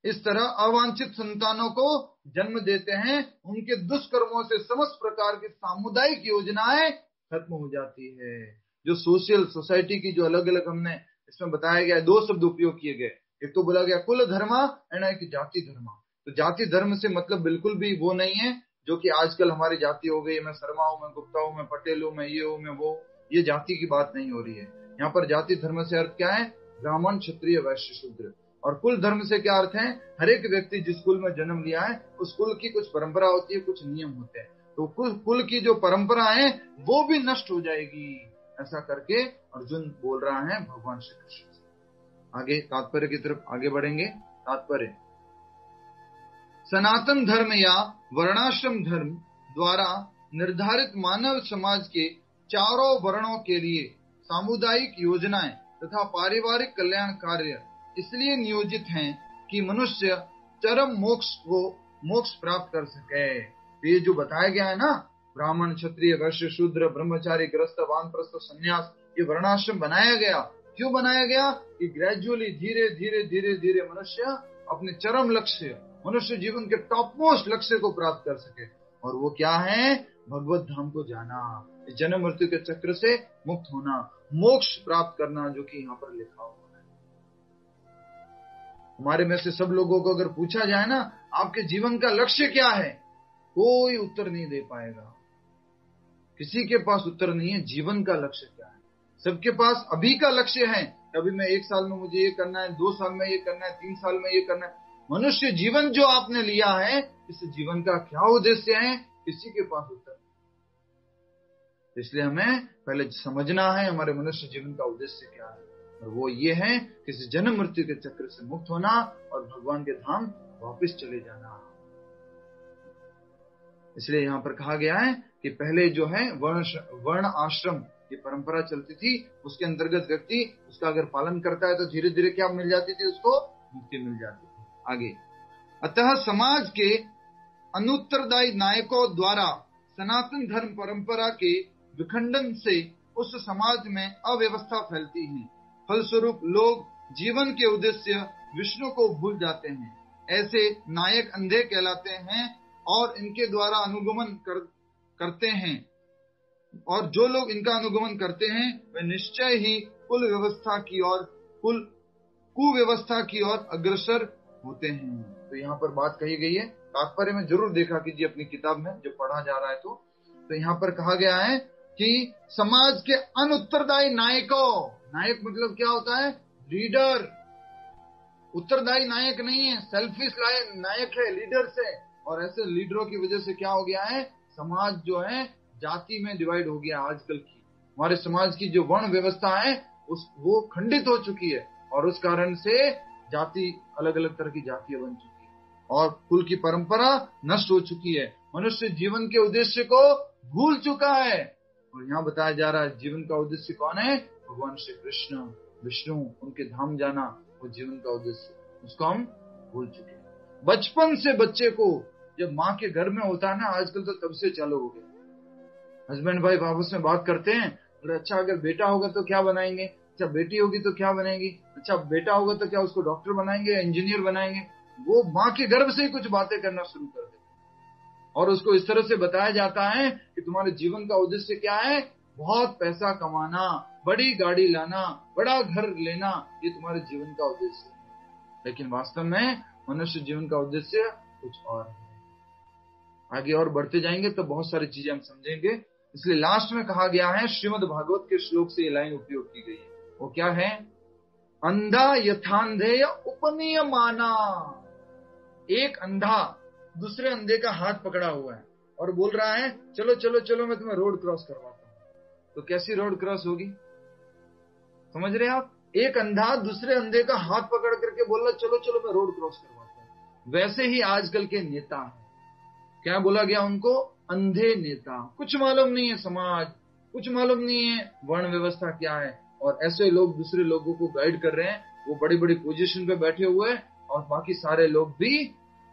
इस तरह अवांछित संतानों को जन्म देते हैं, उनके दुष्कर्मों से समस्त प्रकार की सामुदायिक योजनाएं खत्म हो जाती है। जो सोशल सोसाइटी की जो अलग अलग हमने इसमें बताया गया, दो शब्द उपयोग किए गए। एक तो बोला गया कुल धर्मा एंड एक जाति धर्मा। तो जाति धर्म से मतलब बिल्कुल भी वो नहीं है जो कि आजकल हमारी जाति हो गई, मैं शर्मा हूं, मैं गुप्ता हूं, मैं पटेल हूं, मैं ये हूं, मैं वो। ये जाति की बात नहीं हो रही है यहाँ पर। जाति धर्म से अर्थ क्या है? ब्राह्मण, क्षत्रिय, वैश्य, शूद्र। और कुल धर्म से क्या अर्थ है? हर एक व्यक्ति जिस कुल में जन्म लिया है उस कुल की कुछ परंपरा होती है, कुछ नियम होते हैं। तो कुल की जो परंपरा है वो भी नष्ट हो जाएगी। ऐसा करके अर्जुन बोल रहा है भगवान श्री कृष्ण से। आगे तात्पर्य की तरफ आगे बढ़ेंगे। तात्पर्य, सनातन धर्म या वर्णाश्रम धर्म द्वारा निर्धारित मानव समाज के चारों वर्णों के लिए सामुदायिक योजनाएं तथा पारिवारिक कल्याण कार्य इसलिए नियोजित हैं कि मनुष्य चरम मोक्ष प्राप्त कर सके। तो ये जो बताया गया है ना ब्राह्मण, क्षत्रिय, वैश्य, शूद्र, ब्रह्मचारी, गृहस्थ, वानप्रस्थ, संन्यास, ये वर्णाश्रम बनाया गया। क्यों बनाया गया? कि ग्रेजुअली, धीरे धीरे धीरे धीरे मनुष्य अपने चरम लक्ष्य, मनुष्य जीवन के टॉप मोस्ट लक्ष्य को प्राप्त कर सके। और वो क्या है? भगवत धाम को जाना, जन्म मृत्यु के चक्र से मुक्त होना, मोक्ष प्राप्त करना, जो कि यहाँ पर लिखा हुआ है। हमारे में से सब लोगों को अगर पूछा जाए ना, आपके जीवन का लक्ष्य क्या है, कोई उत्तर नहीं दे पाएगा। किसी के पास उत्तर नहीं है जीवन का लक्ष्य क्या है। सबके पास अभी का लक्ष्य है, कभी मैं 1 साल में मुझे ये करना है, 2 साल में ये करना है, 3 साल में ये करना है। मनुष्य जीवन जो आपने लिया है, इस जीवन का क्या उद्देश्य है, किसी के पास उत्तर नहीं। इसलिए हमें पहले समझना है हमारे मनुष्य जीवन का उद्देश्य क्या है, और वो ये है किसी जन्म मृत्यु के चक्र से मुक्त होना और भगवान के धाम वापस चले जाना। इसलिए यहाँ पर कहा गया है कि पहले जो है वर्ण आश्रम की परंपरा चलती थी, उसके अंतर्गत व्यक्ति उसका अगर पालन करता है तो धीरे धीरे क्या मिल जाती थी, उसको मुक्ति मिल जाती थी। आगे, अतः समाज के अनुत्तरदायी नायकों द्वारा सनातन धर्म परंपरा के विखंडन से उस समाज में अव्यवस्था फैलती है। फलस्वरूप लोग जीवन के उद्देश्य विष्णु को भूल जाते हैं। ऐसे नायक अंधे कहलाते हैं और इनके द्वारा अनुगमन करते हैं, और जो लोग इनका अनुगमन करते हैं वे निश्चय ही कुव्यवस्था की ओर अग्रसर होते हैं। तो यहाँ पर बात कही गई है, तात्पर्य में जरूर देखा कीजिए अपनी किताब में जब पढ़ा जा रहा है। तो यहाँ पर कहा गया है कि समाज के अनुत्तरदायी नायकों, नायक मतलब क्या होता है? लीडर। उत्तरदायी नायक नहीं है, सेल्फिश नायक है, लीडर से। और ऐसे लीडरों की वजह से क्या हो गया है? समाज जो है जाति में डिवाइड हो गया। आजकल की हमारे समाज की जो वर्ण व्यवस्था है वो खंडित हो चुकी है, और उस कारण से जाति, अलग अलग तरह की जातियां बन चुकी है, और कुल की परंपरा नष्ट हो चुकी है। मनुष्य जीवन के उद्देश्य को भूल चुका है। और यहाँ बताया जा रहा है जीवन का उद्देश्य कौन है? भगवान श्री कृष्ण, विष्णु, उनके धाम जाना, वो जीवन का उद्देश्य, उसको हम भूल चुके हैं। बचपन से बच्चे को जब माँ के घर में होता है ना, आजकल तो तब से चालू हो गया, हस्बैंड वाइफ आपस में बात करते हैं, और अच्छा अगर बेटा होगा तो क्या बनाएंगे, अच्छा बेटी होगी तो क्या बनेगी, अच्छा बेटा होगा तो क्या उसको डॉक्टर बनाएंगे या इंजीनियर बनाएंगे। वो माँ के गर्भ से ही कुछ बातें करना शुरू कर देते, और उसको इस तरह से बताया जाता है कि तुम्हारे जीवन का उद्देश्य क्या है? बहुत पैसा कमाना, बड़ी गाड़ी लाना, बड़ा घर लेना, ये तुम्हारे जीवन का उद्देश्य है। लेकिन वास्तव में मनुष्य जीवन का उद्देश्य कुछ और है। आगे और बढ़ते जाएंगे तो बहुत सारी चीजें हम समझेंगे। इसलिए लास्ट में कहा गया है, श्रीमद् भागवत के श्लोक से ये लाइन उपयोग की गई है। वो क्या है? अंधा यथांधेय उपनीयमाना। एक अंधा दूसरे अंधे का हाथ पकड़ा हुआ है और बोल रहा है चलो चलो चलो मैं तुम्हें रोड क्रॉस करवाता हूं। तो कैसी रोड क्रॉस होगी, समझ रहे हैं आप? एक अंधा दूसरे अंधे का हाथ पकड़ करके बोल रहा चलो चलो मैं रोड क्रॉस करवाता हूं। वैसे ही आजकल के नेता हैं, क्या बोला गया उनको? अंधे नेता। कुछ मालूम नहीं है समाज, कुछ मालूम नहीं है वर्ण व्यवस्था क्या है, और ऐसे लोग दूसरे लोगों को गाइड कर रहे हैं। वो बड़ी बड़ी पोजीशन पे बैठे हुए हैं और बाकी सारे लोग भी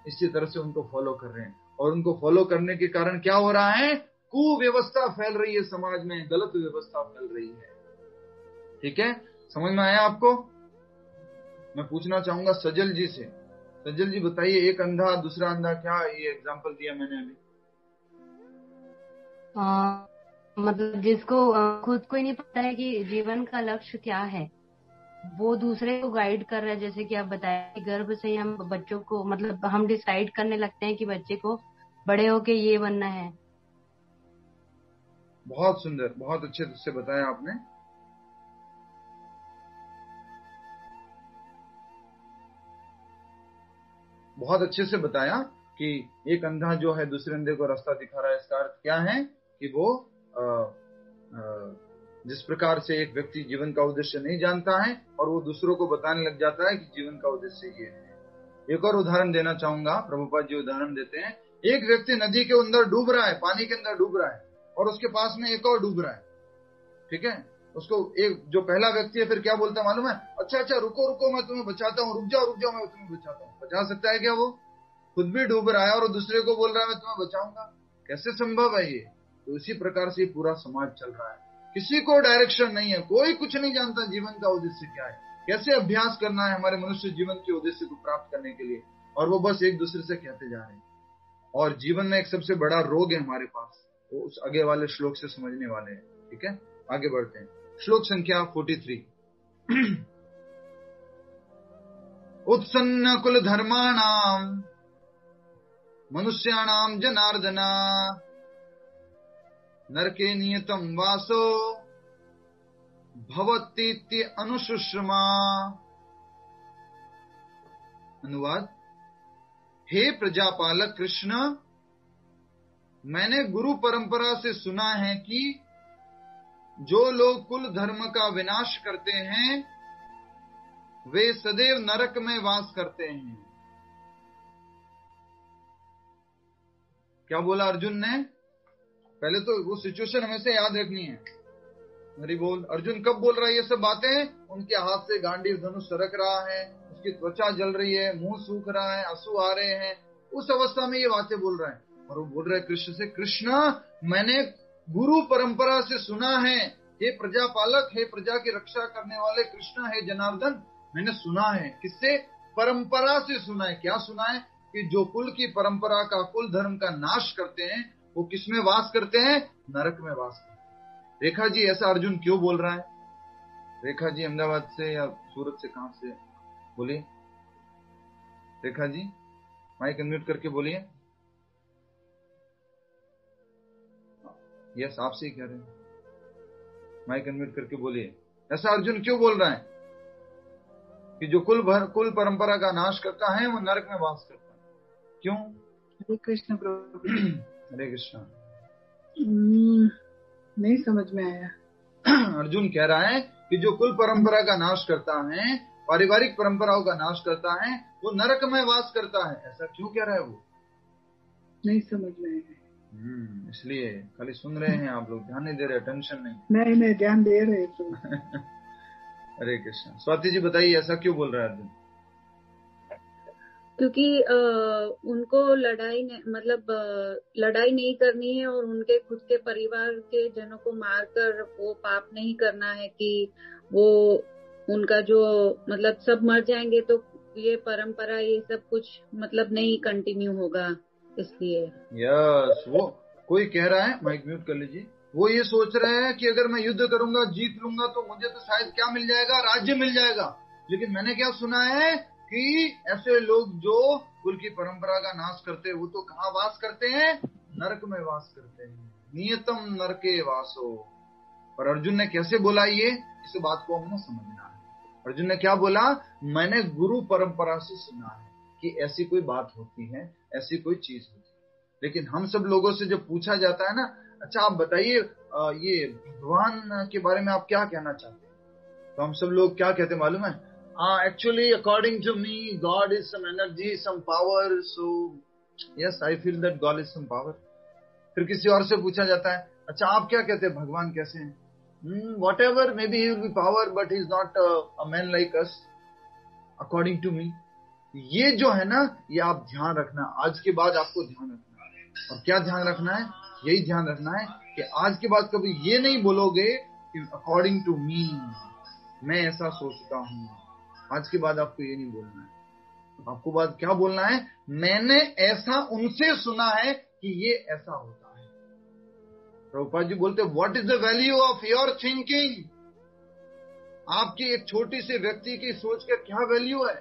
इसी तरह से उनको फॉलो कर रहे हैं, और उनको फॉलो करने के कारण क्या हो रहा है? कुव्यवस्था फैल रही है समाज में, गलत व्यवस्था फैल रही है। ठीक है, समझ में आया आपको? मैं पूछना चाहूंगा सजल जी से। सजल जी बताइए, एक अंधा दूसरा अंधा, क्या ये एग्जांपल दिया मैंने अभी?
मतलब जिसको खुद को ही नहीं पता है कि जीवन का लक्ष्य क्या है, वो दूसरे को गाइड कर रहा है। जैसे कि आप बताए, गर्भ से ही हम बच्चों को, मतलब हम डिसाइड करने लगते हैं कि बच्चे को बड़े होके ये बनना है।
बहुत सुंदर, बहुत अच्छे से बताया आपने। बहुत अच्छे से बताया कि एक अंधा जो है दूसरे अंधे को रास्ता दिखा रहा है। इसका अर्थ क्या है कि वो जिस प्रकार से एक व्यक्ति जीवन का उद्देश्य नहीं जानता है और वो दूसरों को बताने लग जाता है कि जीवन का उद्देश्य ये है। एक और उदाहरण देना चाहूंगा, प्रभुपाद जी उदाहरण देते हैं। एक व्यक्ति नदी के अंदर डूब रहा है, पानी के अंदर डूब रहा है, और उसके पास में एक और डूब रहा है। ठीक है, उसको एक जो पहला व्यक्ति है फिर क्या बोलता है मालूम है? अच्छा अच्छा रुको रुको मैं तुम्हें बचाता हूँ, रुक जाओ मैं तुम्हें बचाता हूँ। बचा सकता है क्या? वो खुद भी डूब रहा है और दूसरे को बोल रहा है मैं तुम्हें बचाऊंगा। कैसे संभव है ये? तो इसी प्रकार से पूरा समाज चल रहा है। किसी को डायरेक्शन नहीं है, कोई कुछ नहीं जानता जीवन का उद्देश्य क्या है, कैसे अभ्यास करना है हमारे मनुष्य जीवन के उद्देश्य को प्राप्त करने के लिए, और वो बस एक दूसरे से कहते जा रहे हैं। और जीवन में एक सबसे बड़ा रोग है हमारे पास, वो उस आगे वाले श्लोक से समझने वाले हैं। ठीक है, आगे बढ़ते हैं। श्लोक संख्या 43। उत्सन्न कुल धर्माणाम मनुष्याणाम जनार्दना नरके नियतम वासो भवतीति अनुशुश्रमा। अनुवाद, हे प्रजापालक कृष्ण, मैंने गुरु परंपरा से सुना है कि जो लोग कुल धर्म का विनाश करते हैं वे सदैव नरक में वास करते हैं। क्या बोला अर्जुन ने? पहले तो वो सिचुएशन हमेशा याद रखनी है। हरि बोल। अर्जुन कब बोल रहा है ये सब बातें? उनके हाथ से गांडीव धनुष सरक रहा है, उसकी त्वचा जल रही है, मुंह सूख रहा है, आंसू आ रहे हैं, उस अवस्था में ये बातें बोल रहा है। और वो बोल रहा है कृष्ण से, कृष्ण मैंने गुरु परंपरा से सुना है, हे प्रजापालक, हे प्रजा की रक्षा करने वाले कृष्ण, हे जनार्दन, मैंने सुना है। किससे? परंपरा से सुना है। क्या सुना है? कि जो कुल की परंपरा का, कुल धर्म का नाश करते हैं वो किसमें वास करते हैं? नरक में वास करते हैं। रेखा जी, ऐसा अर्जुन क्यों बोल रहा है? रेखा जी अहमदाबाद से या सूरत से, कहां से? बोलिए रेखा जी, माइक अनम्यूट करके बोलिए। यस, आपसे ही कह रहे हैं, माइक अनम्यूट करके बोलिए। ऐसा अर्जुन क्यों बोल रहा है कि जो कुल परंपरा का नाश करता है वो नरक में वास करता है? क्यों?
हरे कृष्ण प्रभु।
हरे कृष्ण।
नहीं समझ में आया।
अर्जुन कह रहा है कि जो कुल परंपरा का नाश करता है, पारिवारिक परंपराओं का नाश करता है, वो नरक में वास करता है। ऐसा क्यों कह रहा है वो?
नहीं समझ में आया।
इसलिए खाली सुन रहे हैं आप लोग, ध्यान नहीं दे रहे, टेंशन नहीं।
नहीं ध्यान दे रहे तो।
हरे कृष्ण। स्वाति जी बताइए, ऐसा क्यों बोल रहा है अर्जुन?
क्योंकि उनको लड़ाई नहीं करनी है और उनके खुद के परिवार के जनों को मारकर वो पाप नहीं करना है कि वो उनका जो सब मर जाएंगे तो ये परंपरा ये सब कुछ नहीं कंटिन्यू होगा, इसलिए।
यस, वो कोई कह रहा है, माइक म्यूट कर लीजिए, वो ये सोच रहे हैं कि अगर मैं युद्ध करूंगा, जीत लूंगा तो मुझे तो शायद क्या मिल जाएगा? राज्य मिल जाएगा। लेकिन मैंने क्या सुना है कि ऐसे लोग जो कुल की परंपरा का नाश करते हैं वो तो कहाँ वास करते हैं? नरक में वास करते हैं। नियतम नरके वासो। और अर्जुन ने कैसे बोला ये? इस बात को हमें समझना है। अर्जुन ने क्या बोला? मैंने गुरु परंपरा से सुना है कि ऐसी कोई बात होती है, ऐसी कोई चीज होती है। लेकिन हम सब लोगों से जब पूछा जाता है ना, अच्छा आप बताइए ये भगवान के बारे में आप क्या कहना चाहते हैं, तो हम सब लोग क्या कहते हैं मालूम है? Actually, according to me, God is some energy, some power. So, yes, I feel that God is some power. फिर किसी और से पूछा जाता है, अच्छा आप क्या कहते हैं भगवान कैसे हैं? Whatever, maybe he will be power, but he is not a man like us. According to me, ये जो है ना, ये आप ध्यान रखना। आज के बाद आपको ध्यान रखना है। और क्या ध्यान रखना है? यही ध्यान रखना है कि आज के बाद कभी ये नहीं बोलोगे कि according to me, मैं ऐसा सोचता हूँ। आज के बाद आपको ये नहीं बोलना है। आपको बाद क्या बोलना है? मैंने ऐसा उनसे सुना है कि ये ऐसा होता है। प्रभुपाद जी बोलते, what is the value of your thinking? आपकी एक छोटी सी व्यक्ति की सोच का क्या वैल्यू है?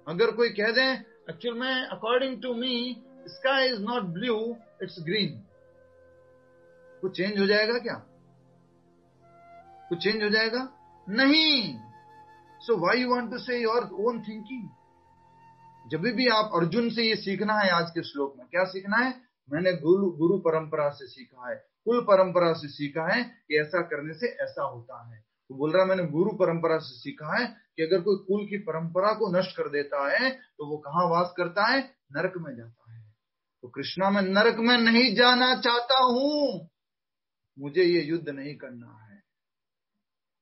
अगर कोई कह दे एक्चुअल में according to me sky is not blue, it's green, कुछ चेंज हो जाएगा क्या? कुछ चेंज हो जाएगा? नहीं। So why you want to say your own thinking? जब भी आप अर्जुन से ये सीखना है, आज के श्लोक में क्या सीखना है? मैंने गुरु परंपरा से सीखा है, कुल परंपरा से सीखा है कि ऐसा करने से ऐसा होता है। तो बोल रहा है मैंने गुरु परंपरा से सीखा है कि अगर कोई कुल की परंपरा को नष्ट कर देता है तो वो कहाँ वास करता है? नरक में जाता है। तो कृष्णा, मैं नरक में नहीं जाना चाहता हूं, मुझे ये युद्ध नहीं करना है।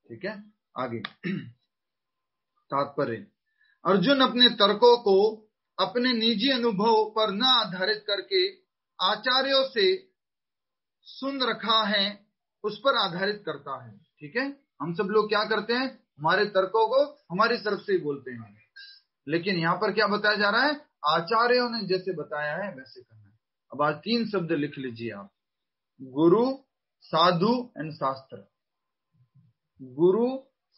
ठीक है, आगे तात्पर्य। अर्जुन अपने तर्कों को अपने निजी अनुभव पर न आधारित करके आचार्यों से सुन रखा है उस पर आधारित करता है। ठीक है, हम सब लोग क्या करते हैं, हमारे तर्कों को हमारी तरफ से ही बोलते हैं, लेकिन यहाँ पर क्या बताया जा रहा है, आचार्यों ने जैसे बताया है वैसे करना है। अब आज 3 शब्द लिख लीजिए आप, गुरु, साधु एंड शास्त्र। गुरु,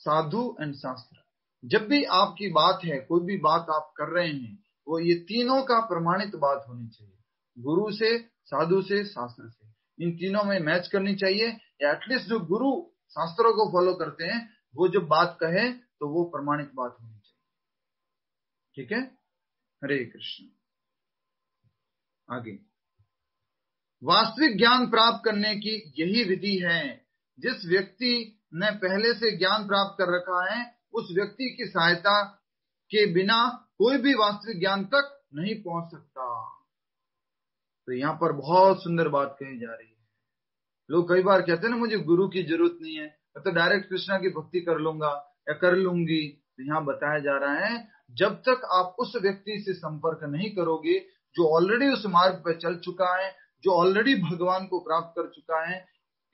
साधु एंड शास्त्र। जब भी आपकी बात है, कोई भी बात आप कर रहे हैं, वो ये तीनों का प्रमाणित बात होनी चाहिए, गुरु से, साधु से, शास्त्र से। इन तीनों में मैच करनी चाहिए, या एटलीस्ट जो गुरु शास्त्रों को फॉलो करते हैं वो जब बात कहे तो वो प्रमाणित बात होनी चाहिए। ठीक है, हरे कृष्ण। आगे, वास्तविक ज्ञान प्राप्त करने की यही विधि है। जिस व्यक्ति ने पहले से ज्ञान प्राप्त कर रखा है, उस व्यक्ति की सहायता के बिना कोई भी वास्तविक ज्ञान तक नहीं पहुंच सकता। तो यहाँ पर बहुत सुंदर बात कही जा रही है। लोग कई बार कहते हैं ना, मुझे गुरु की जरूरत नहीं है, मैं तो डायरेक्ट कृष्णा की भक्ति कर लूंगा या कर लूंगी। तो यहाँ बताया जा रहा है, जब तक आप उस व्यक्ति से संपर्क नहीं करोगे जो ऑलरेडी उस मार्ग पर चल चुका है, जो ऑलरेडी भगवान को प्राप्त कर चुका है,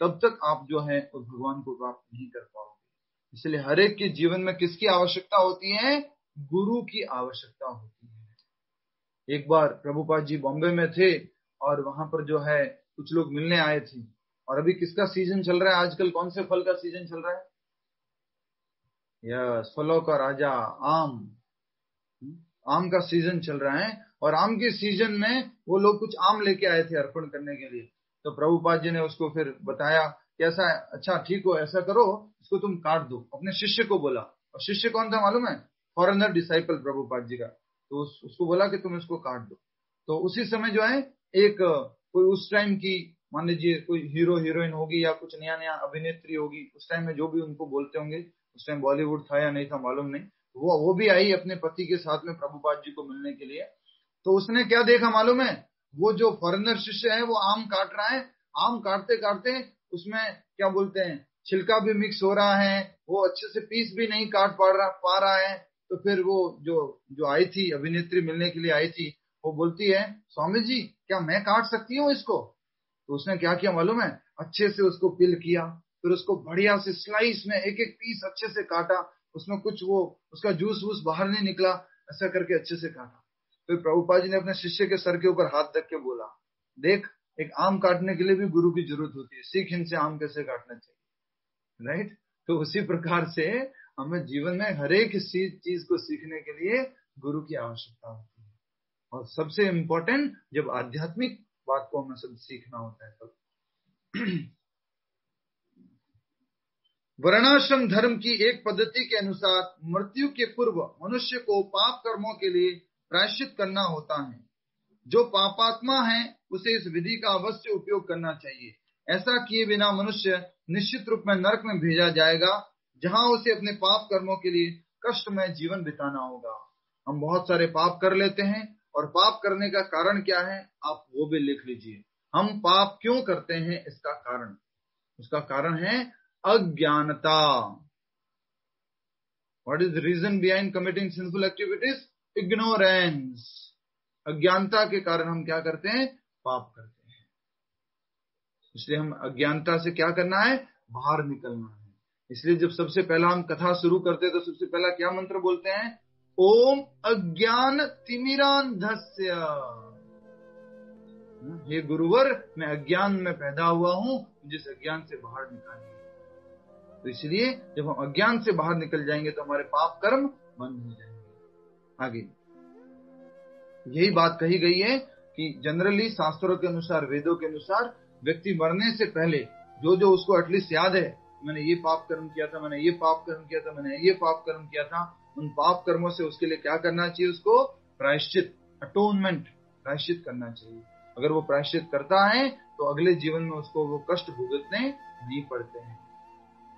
तब तक आप जो है उस भगवान को प्राप्त नहीं कर पाओगे। इसलिए हर एक के जीवन में किसकी आवश्यकता होती है, गुरु की आवश्यकता होती है। एक बार प्रभुपाद जी बॉम्बे में थे और वहां पर जो है कुछ लोग मिलने आए थे, और अभी किसका सीजन चल रहा है आजकल, कौन से फल का सीजन चल रहा है, यस, फलों का राजा आम। आम का सीजन चल रहा है, और आम के सीजन में वो लोग कुछ आम लेके आए थे अर्पण करने के लिए। तो प्रभुपाद जी ने उसको फिर बताया कि ऐसा, अच्छा ठीक हो, ऐसा करो, इसको तुम काट दो। अपने शिष्य को बोला, और शिष्य कौन था मालूम है, फॉरेनर डिसाइपल प्रभुपाद जी का। तो उसको बोला कि तुम इसको काट दो। तो उसी समय जो है एक कोई उस टाइम की, मान लीजिए कोई हीरो हीरोइन होगी या कुछ नया नया अभिनेत्री होगी, उस टाइम में जो भी उनको बोलते होंगे, उस टाइम बॉलीवुड था या नहीं था मालूम नहीं, वो भी आई अपने पति के साथ में प्रभुपाद जी को मिलने के लिए। तो उसने क्या देखा मालूम है, वो जो फॉरेनर शिष्य है वो आम काट रहा है, आम काटते काटते उसमें क्या बोलते हैं, छिलका भी मिक्स हो रहा है, वो अच्छे से पीस भी नहीं काट पा रहा है। तो फिर वो जो आई थी अभिनेत्री, मिलने के लिए आई थी, वो बोलती है, स्वामी जी क्या मैं काट सकती हूँ इसको। तो उसने क्या किया मालूम है, अच्छे से उसको पील किया, फिर उसको बढ़िया से स्लाइस में एक एक पीस अच्छे से काटा, उसमें कुछ वो उसका जूस वूस बाहर नहीं निकला, ऐसा करके अच्छे से काटा। फिर प्रभुपाद जी ने अपने शिष्य के सर के ऊपर हाथ रख के बोला, देख, एक आम काटने के लिए भी गुरु की जरूरत होती है, सीख इनसे आम कैसे काटना चाहिए। राइट। तो उसी प्रकार से हमें जीवन में हर एक चीज को सीखने के लिए गुरु की आवश्यकता होती है, और सबसे इम्पोर्टेंट जब आध्यात्मिक बात को हमें सब सीखना होता है तब। वर्णाश्रम धर्म की एक पद्धति के अनुसार मृत्यु के पूर्व मनुष्य को पाप कर्मों के लिए प्रायश्चित करना होता है। जो पापात्मा है उसे इस विधि का अवश्य उपयोग करना चाहिए। ऐसा किए बिना मनुष्य निश्चित रूप में नरक में भेजा जाएगा, जहां उसे अपने पाप कर्मों के लिए कष्टमय जीवन बिताना होगा। हम बहुत सारे पाप कर लेते हैं, और पाप करने का कारण क्या है आप वो भी लिख लीजिए। हम पाप क्यों करते हैं, इसका कारण, उसका कारण है अज्ञानता। What is the reason behind committing sinful activities? Ignorance. अज्ञानता के कारण हम क्या करते हैं, पाप करते हैं। इसलिए हम अज्ञानता से क्या करना है, बाहर निकलना है। इसलिए जब सबसे पहला हम कथा शुरू करते हैं तो सबसे पहला क्या मंत्र बोलते हैं, ओम अज्ञान तिमिरांधस्य। हे गुरुवर, मैं अज्ञान में पैदा हुआ हूं, मुझे इस अज्ञान से बाहर निकालिए। तो इसलिए जब हम अज्ञान से बाहर निकल जाएंगे तो हमारे पाप कर्म बंद हो जाएंगे। आगे यही बात कही गई है कि जनरली शास्त्रों के अनुसार, वेदों के अनुसार, व्यक्ति मरने से पहले जो उसको एटलीस्ट याद है, मैंने ये पाप कर्म किया था, मैंने ये पाप कर्म किया था, मैंने ये पाप कर्म किया था, उन पाप कर्मों से उसके लिए क्या करना चाहिए, उसको प्रायश्चित, अटोनमेंट, प्रायश्चित करना चाहिए। अगर वो प्रायश्चित करता है तो अगले जीवन में उसको वो कष्ट भुगतने नहीं पड़ते हैं।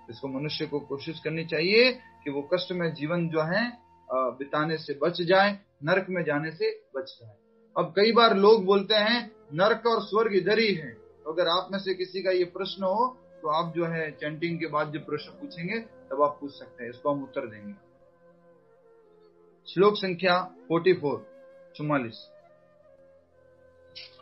इसको मनुष्य को कोशिश करनी चाहिए कि वो कष्ट में जीवन जो है बिताने से बच जाए, नरक में जाने से बच जाए। अब कई बार लोग बोलते हैं नरक और स्वर्ग इधर ही है। तो अगर आप में से किसी का ये प्रश्न हो तो आप जो है चैंटिंग के बाद जो प्रश्न पूछेंगे तब आप पूछ सकते हैं, इसको हम उत्तर देंगे। श्लोक संख्या 44।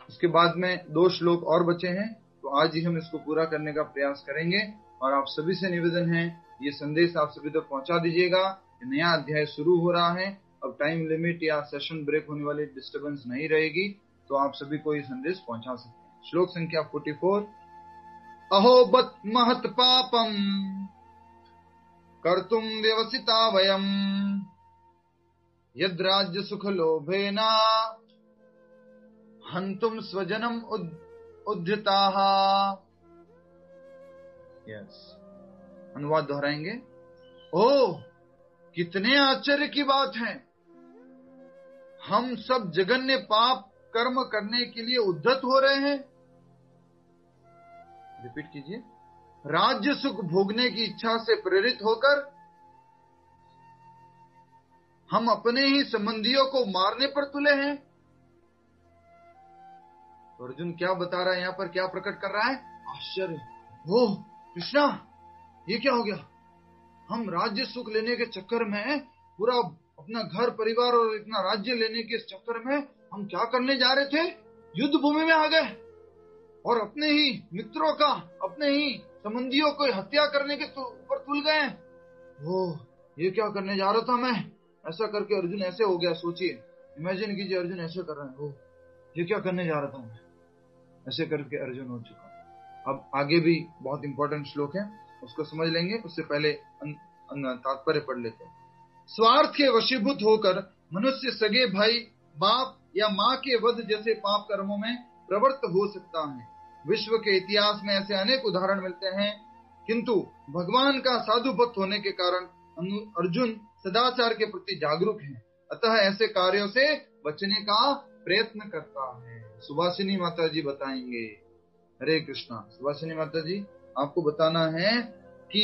इसके बाद में 2 श्लोक और बचे हैं, तो तो आज ही हम इसको पूरा करने का प्रयास करेंगे। और आप सभी से निवेदन है, ये संदेश आप सभी तक पहुंचा दीजिएगा। नया अध्याय शुरू हो रहा है, अब टाइम लिमिट या सेशन ब्रेक होने वाली डिस्टर्बेंस नहीं रहेगी, तो आप सभी को ये संदेश पहुंचा सकते हैं। श्लोक संख्या 44। अहोबत महत पापम कर्तुम व्यवसिता वयम यद राज्य सुख लोभेना हंतुम स्वजनम उद्धताः। यस, अनुवाद दोहराएंगे। ओह, कितने आश्चर्य की बात है, हम सब जघन्य पाप कर्म करने के लिए उद्धत हो रहे हैं। रिपीट कीजिए। राज्य सुख भोगने की इच्छा से प्रेरित होकर हम अपने ही संबंधियों को मारने पर तुले हैं। तो अर्जुन क्या बता रहा है यहाँ पर, क्या प्रकट कर रहा है? आश्चर्य। ओह कृष्णा, ये क्या हो गया? हम राज्य सुख लेने के चक्कर में, पूरा अपना घर परिवार और इतना राज्य लेने के चक्कर में हम क्या करने जा रहे थे? युद्ध भूमि में आ गए और अपने ही मित्रों का, अपने ही संबंधियों को हत्या करने के ऊपर तुल गए। ओह, ये क्या करने जा रहा था मैं? ऐसा करके अर्जुन ऐसे हो गया। सोचिए, इमेजिन कीजिए, अर्जुन ऐसे कर रहे हैं। ओह, ये क्या करने जा रहा था मैं? ऐसे करके अर्जुन हो चुका। अब आगे भी बहुत इंपॉर्टेंट श्लोक है, उसको समझ लेंगे। उससे पहले तात्पर्य पढ़ लेते हैं। स्वार्थ के वशीभूत होकर मनुष्य सगे भाई, बाप या माँ के वध जैसे पाप कर्मों में प्रवृत्त हो सकता है। विश्व के इतिहास में ऐसे अनेक उदाहरण मिलते हैं, किंतु भगवान का साधु भक्त होने के कारण अर्जुन सदाचार के प्रति जागरूक है, अतः ऐसे कार्यों से बचने का प्रयत्न करता है। सुभाषिनी माता जी बताएंगे। हरे कृष्णा। सुभाषिनी माता जी, आपको बताना है कि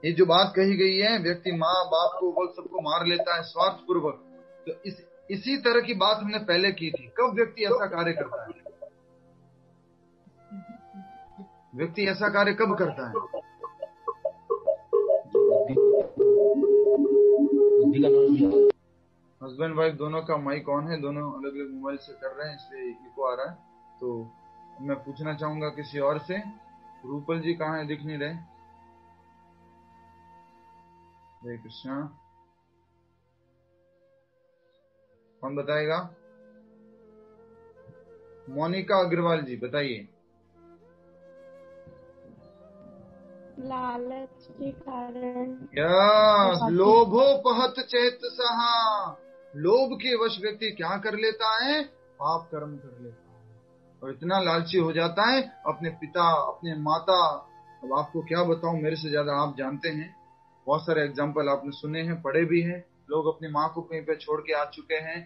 ये जो बात कही गई है, व्यक्ति माँ बाप को वो सबको मार लेता है स्वार्थ पूर्वक, तो इसी तरह की बात हमने पहले की थी। कब व्यक्ति ऐसा कार्य करता है? व्यक्ति ऐसा कार्य कब करता है? हस्बैंड वाइफ दोनों का माइक ऑन है, दोनों अलग अलग मोबाइल से कर रहे हैं, इसलिए इको आ रहा है। तो मैं पूछना चाहूंगा किसी और से। रूपल जी कहाँ है? दिख नहीं रहे। हरे कृष्णा। कौन बताएगा? मोनिका अग्रवाल जी बताइए।
लालच के कारण।
यस, लोभोपहत चेतसः। लोभ के वश व्यक्ति क्या कर लेता है? पाप कर्म कर लेता है, और इतना लालची हो जाता है अपने पिता, अपने माता। अब आपको क्या बताऊं, मेरे से ज्यादा आप जानते हैं। बहुत सारे एग्जाम्पल आपने सुने हैं, पढ़े भी हैं। लोग अपनी माँ को कहीं पे छोड़ के आ चुके हैं।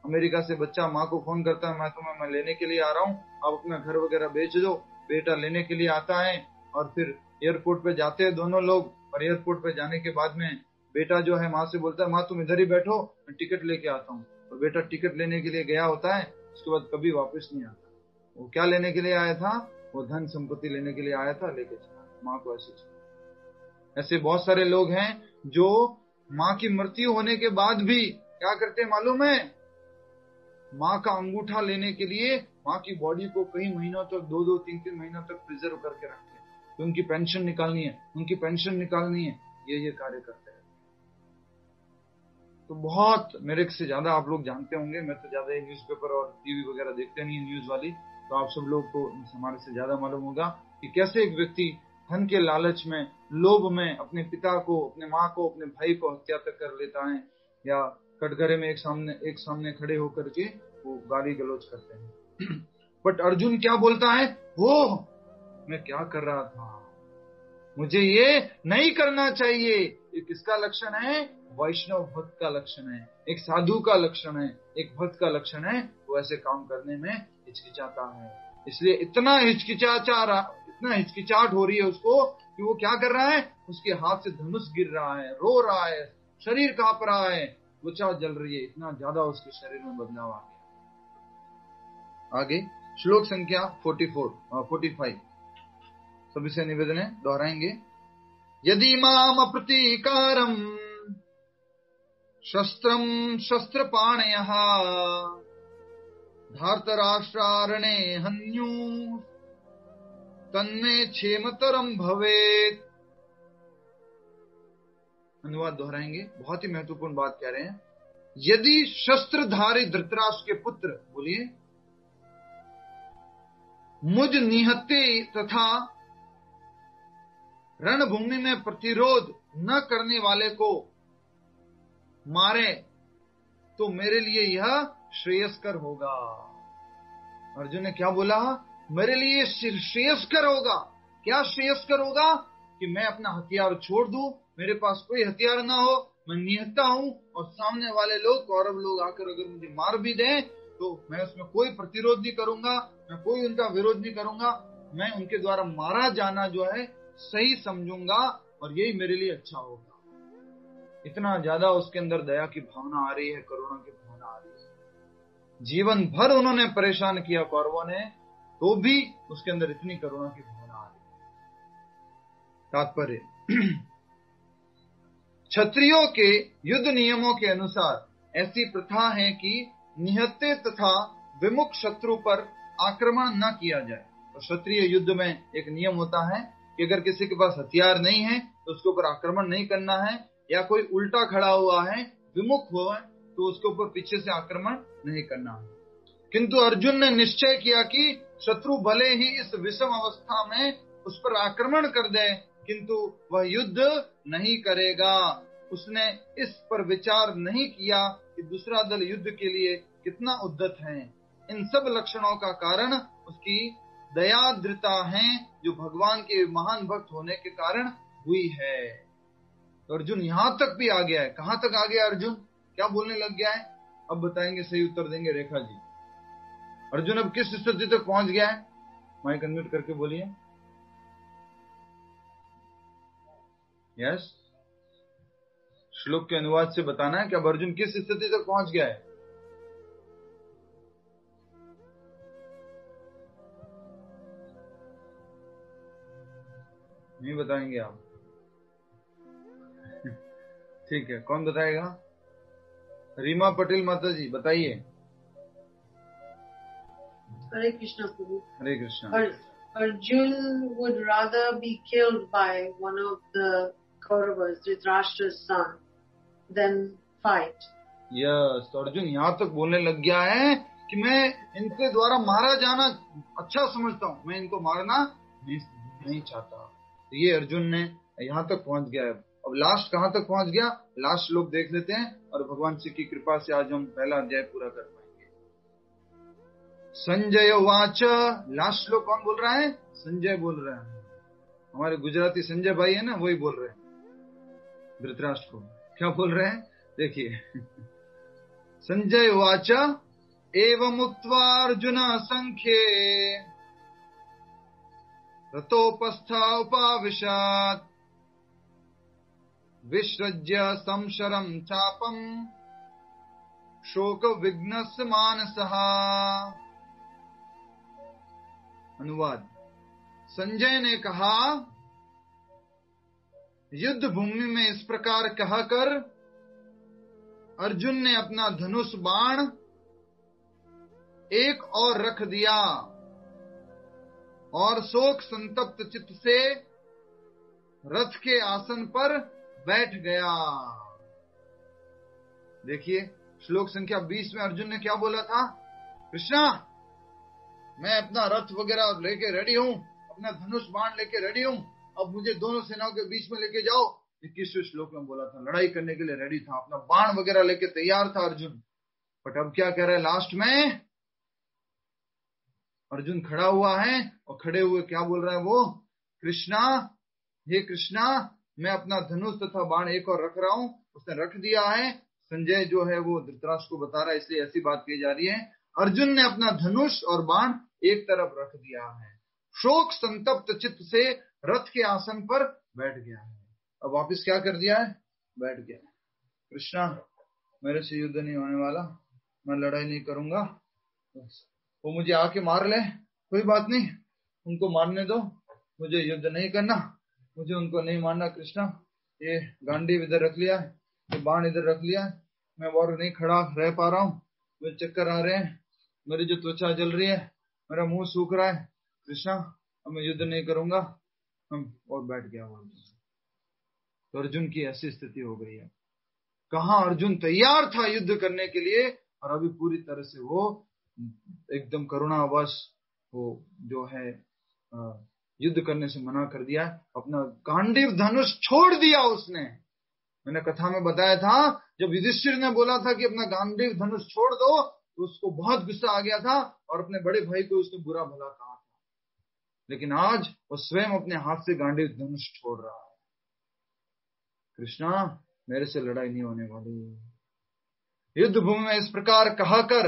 अमेरिका से बच्चा माँ को फोन करता है, मैं लेने के लिए आ रहा हूँ, आप अपना घर वगैरह बेच दो। बेटा लेने के लिए आता है और फिर एयरपोर्ट पे जाते हैं दोनों लोग, और एयरपोर्ट पे जाने के बाद में बेटा जो है माँ से बोलता है, माँ तुम इधर ही बैठो, मैं टिकट लेके आता हूँ। और बेटा टिकट लेने के लिए गया होता है, उसके बाद कभी वापस नहीं आता। वो क्या लेने के लिए आया था? वो धन संपत्ति लेने के लिए आया था, लेके चला माँ को। ऐसे बहुत सारे लोग हैं जो माँ की मृत्यु होने के बाद भी क्या करते हैं मालूम है? माँ का अंगूठा लेने के लिए माँ की बॉडी को कई महीनों तक, 2-2, 3-3 महीनों तक प्रिजर्व करके रखते हैं, तो उनकी पेंशन निकालनी है, उनकी पेंशन निकालनी है। ये कार्य करते हैं। तो बहुत, मेरे से ज्यादा आप लोग जानते होंगे। मैं तो ज्यादा न्यूज़पेपर और टीवी वगैरह देखते नहीं है, न्यूज वाली, तो आप सब लोग को हमारे से ज्यादा मालूम होगा कि कैसे एक व्यक्ति धन के लालच में, लोभ में अपने पिता को, अपने माँ को, अपने भाई को हत्या तक कर लेता है, या कटघरे में एक सामने खड़े होकर के वो गाली गलौज करते हैं। बट अर्जुन क्या बोलता है? वो मैं क्या कर रहा था, मुझे ये नहीं करना चाहिए। ये किसका लक्षण है? वैष्णव भक्त का लक्षण है, एक साधु का लक्षण है, एक भक्त का लक्षण है। वो ऐसे काम करने में हिचकिचाता है, इसलिए इतना हिचकिचाहट हो रही है उसको कि वो क्या कर रहा है? उसके हाथ से धनुष गिर रहा है, रो रहा है, शरीर कांप रहा है, त्वचा जल रही है, इतना ज्यादा उसके शरीर में बदलाव आ गया। आगे श्लोक संख्या 45 सभी से निवेदन है, दोहराएंगे। यदि माम अप्रतीकारम शस्त्रम शस्त्रपाणयः धार्तराष्ट्रारणे हन्यु तन्मे क्षेमतरम भवेत्। अनुवाद दोहराएंगे, बहुत ही महत्वपूर्ण बात कह रहे हैं। यदि शस्त्रधारी धृतराष्ट्र के पुत्र, बोलिए, मुझ निहत्ते तथा रणभूमि में प्रतिरोध न करने वाले को मारे तो मेरे लिए यह श्रेयस्कर होगा। अर्जुन ने क्या बोला? मेरे लिए श्रेयस्कर होगा। क्या श्रेयस्कर होगा? कि मैं अपना हथियार छोड़ दूं, मेरे पास कोई हथियार ना हो, मैं निहत्ता हूं, और सामने वाले लोग, कौरव लोग आकर अगर मुझे मार भी दें तो मैं उसमें कोई प्रतिरोध नहीं करूंगा, मैं कोई उनका विरोध नहीं करूंगा, मैं उनके द्वारा मारा जाना जो है सही समझूंगा, और यही मेरे लिए अच्छा होगा। इतना ज्यादा उसके अंदर दया की भावना आ रही है, करुणा की भावना आ रही है। जीवन भर उन्होंने परेशान किया कौरवों ने, तो भी उसके अंदर इतनी करुणा की भावना आ रही है। तात्पर्य, क्षत्रियों के युद्ध नियमों के अनुसार ऐसी प्रथा है कि निहत्ते तथा विमुख शत्रु पर आक्रमण न किया जाए। तो क्षत्रिय युद्ध में एक नियम होता है कि अगर किसी के पास हथियार नहीं है तो उसके ऊपर आक्रमण नहीं करना है, या कोई उल्टा खड़ा हुआ है, विमुख हुआ है, तो उसके ऊपर पीछे से आक्रमण नहीं करना है। किंतु अर्जुन ने निश्चय किया कि शत्रु भले ही इस विषम अवस्था में उस पर आक्रमण कर दे, किंतु वह युद्ध नहीं करेगा। उसने इस पर विचार नहीं किया कि दूसरा दल युद्ध के लिए कितना उद्यत है। इन सब लक्षणों का कारण उसकी दयाद्रता है, जो भगवान के महान भक्त होने के कारण हुई है। तो अर्जुन यहां तक भी आ गया है। कहां तक आ गया अर्जुन? क्या बोलने लग गया है? अब बताएंगे, सही उत्तर देंगे रेखा जी। अर्जुन अब किस स्थिति तक पहुंच गया है? माइक अनम्यूट करके बोलिए। यस, श्लोक के अनुवाद से बताना है कि अब अर्जुन किस स्थिति तक पहुंच गया है। नहीं बताएंगे आप? ठीक है, कौन बताएगा? रीमा पटेल माता जी बताइए।
हरे कृष्णा प्रभु।
हरे Krishna.
Arjun would rather be killed by one of the Kauravas, Dhritarashtra's son, than fight.
Yes, तो अर्जुन यहाँ तक बोलने लग गया है कि मैं इनके द्वारा मारा जाना अच्छा समझता हूँ, मैं इनको मारना नहीं चाहता। तो ये अर्जुन ने यहाँ तक पहुंच गया है। अब लास्ट कहाँ तक पहुंच गया? लास्ट श्लोक देख लेते हैं, और भगवान श्री की कृपा से आज हम पहला अध्याय पूरा कर पाएंगे। संजय वाच, लास्ट श्लोक कौन बोल रहा है? संजय बोल रहा है। हमारे गुजराती संजय भाई है ना, वही बोल रहे हैं धृतराष्ट्र को। क्या बोल रहे हैं देखिए। संजय वाच एवमुक्त्वा अर्जुन संख्ये रतोपस्थ उपाविशत् विसृज्य संशरं चापम शोक विघ्नस्य मानसः। अनुवाद, संजय ने कहा, युद्ध भूमि में इस प्रकार कहकर अर्जुन ने अपना धनुष बाण एक और रख दिया और शोक संतप्त चित्त से रथ के आसन पर बैठ गया। देखिए श्लोक संख्या 20 में अर्जुन ने क्या बोला था? कृष्णा, मैं अपना रथ वगैरह लेके रेडी हूं, अपना धनुष बाण लेके रेडी हूं, अब मुझे दोनों सेनाओं के बीच में लेके जाओ। 21वें श्लोक में बोला था, लड़ाई करने के लिए रेडी था, अपना बाण वगैरह लेके तैयार था अर्जुन। बट अब क्या कह रहा है लास्ट में? अर्जुन खड़ा हुआ है और खड़े हुए क्या बोल रहा है वो? कृष्णा, हे कृष्णा, मैं अपना धनुष तथा बाण एक और रख रहा हूं। उसने रख दिया है। संजय जो है वो धृतराष्ट्र को बता रहा है, इसलिए ऐसी बात कही जा रही है। अर्जुन ने अपना धनुष और बाण एक तरफ रख दिया है, शोक संतप्त चित्त से रथ के आसन पर बैठ गया है। अब वापिस क्या कर दिया है? बैठ गया। कृष्णा, मेरे से युद्ध नहीं होने वाला, मैं लड़ाई नहीं करूंगा, वो मुझे आके मार ले, कोई बात नहीं, उनको मारने दो, मुझे युद्ध नहीं करना, मुझे उनको नहीं मारना। कृष्णा, ये गांडीव इधर रख लिया है, ये बाण इधर रख लिया है, मैं और नहीं खड़ा रह पा रहा हूँ, मुझे चक्कर आ रहे हैं, मेरी जो त्वचा जल रही है, मेरा मुंह सूख रहा है। कृष्णा, अब मैं युद्ध नहीं करूंगा, और बैठ गया वहां। तो अर्जुन की ऐसी स्थिति हो गई है। कहाँ अर्जुन तैयार था युद्ध करने के लिए, और अभी पूरी तरह से वो एकदम करुणावश वो जो है युद्ध करने से मना कर दिया। अपना गांडीव धनुष छोड़ दिया उसने। मैंने कथा में बताया था, जब युधिष्ठिर ने बोला था कि अपना गांडीव धनुष छोड़ दो, तो उसको बहुत गुस्सा आ गया था और अपने बड़े भाई को उसने बुरा भला कहा था। लेकिन आज वो स्वयं अपने हाथ से गांडीव धनुष छोड़ रहा है। कृष्णा, मेरे से लड़ाई नहीं होने वाली। युद्ध भूमि में इस प्रकार कहकर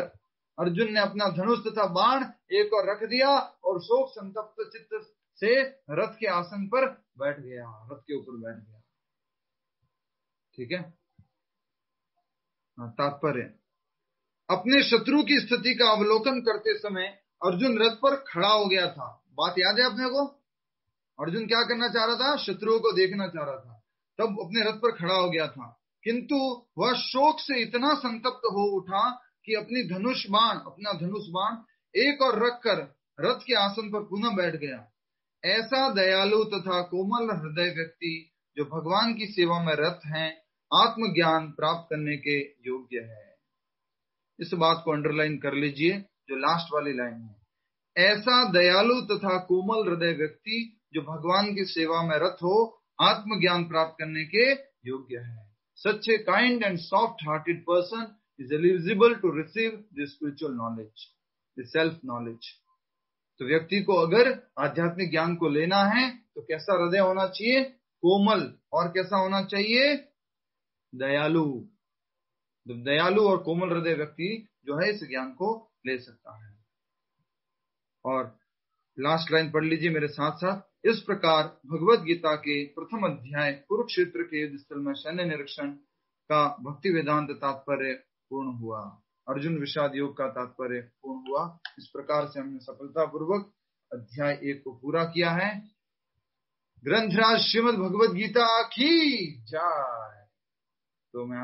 अर्जुन ने अपना धनुष तथा बाण एक और रख दिया और शोक संतप्त चित्त से रथ के आसन पर बैठ गया, रथ के ऊपर बैठ गया। ठीक है। तात्पर्य, अपने शत्रु की स्थिति का अवलोकन करते समय अर्जुन रथ पर खड़ा हो गया था। बात याद है अपने को? अर्जुन क्या करना चाह रहा था? शत्रुओं को देखना चाह रहा था, तब अपने रथ पर खड़ा हो गया था। किंतु वह शोक से इतना संतप्त हो उठा कि अपना धनुष बाण एक और रखकर रथ के आसन पर पुनः बैठ गया। ऐसा दयालु तथा कोमल हृदय व्यक्ति जो भगवान की सेवा में रत है, आत्मज्ञान प्राप्त करने के योग्य है। इस बात को अंडरलाइन कर लीजिए, जो लास्ट वाली लाइन है। ऐसा दयालु तथा कोमल हृदय व्यक्ति जो भगवान की सेवा में रत हो, आत्मज्ञान प्राप्त करने के योग्य है। Such a kind and soft-hearted person is eligible to receive the spiritual knowledge, the self-knowledge. तो व्यक्ति को अगर आध्यात्मिक ज्ञान को लेना है तो कैसा हृदय होना चाहिए? कोमल। और कैसा होना चाहिए? दयालु। दयालु और कोमल हृदय व्यक्ति जो है इस ज्ञान को ले सकता है। और लास्ट लाइन पढ़ लीजिए मेरे साथ साथ। इस प्रकार भगवत गीता के प्रथम अध्याय कुरुक्षेत्र के युद्ध स्थल में सैन्य निरीक्षण का भक्ति वेदांत तात्पर्य पूर्ण हुआ। अर्जुन विषाद योग का तात्पर्य पूर्ण हुआ। इस प्रकार से हमने सफलता पूर्वक अध्याय 1 को पूरा किया है। ग्रंथराज श्रीमद् भगवद गीता की जय। तो मैं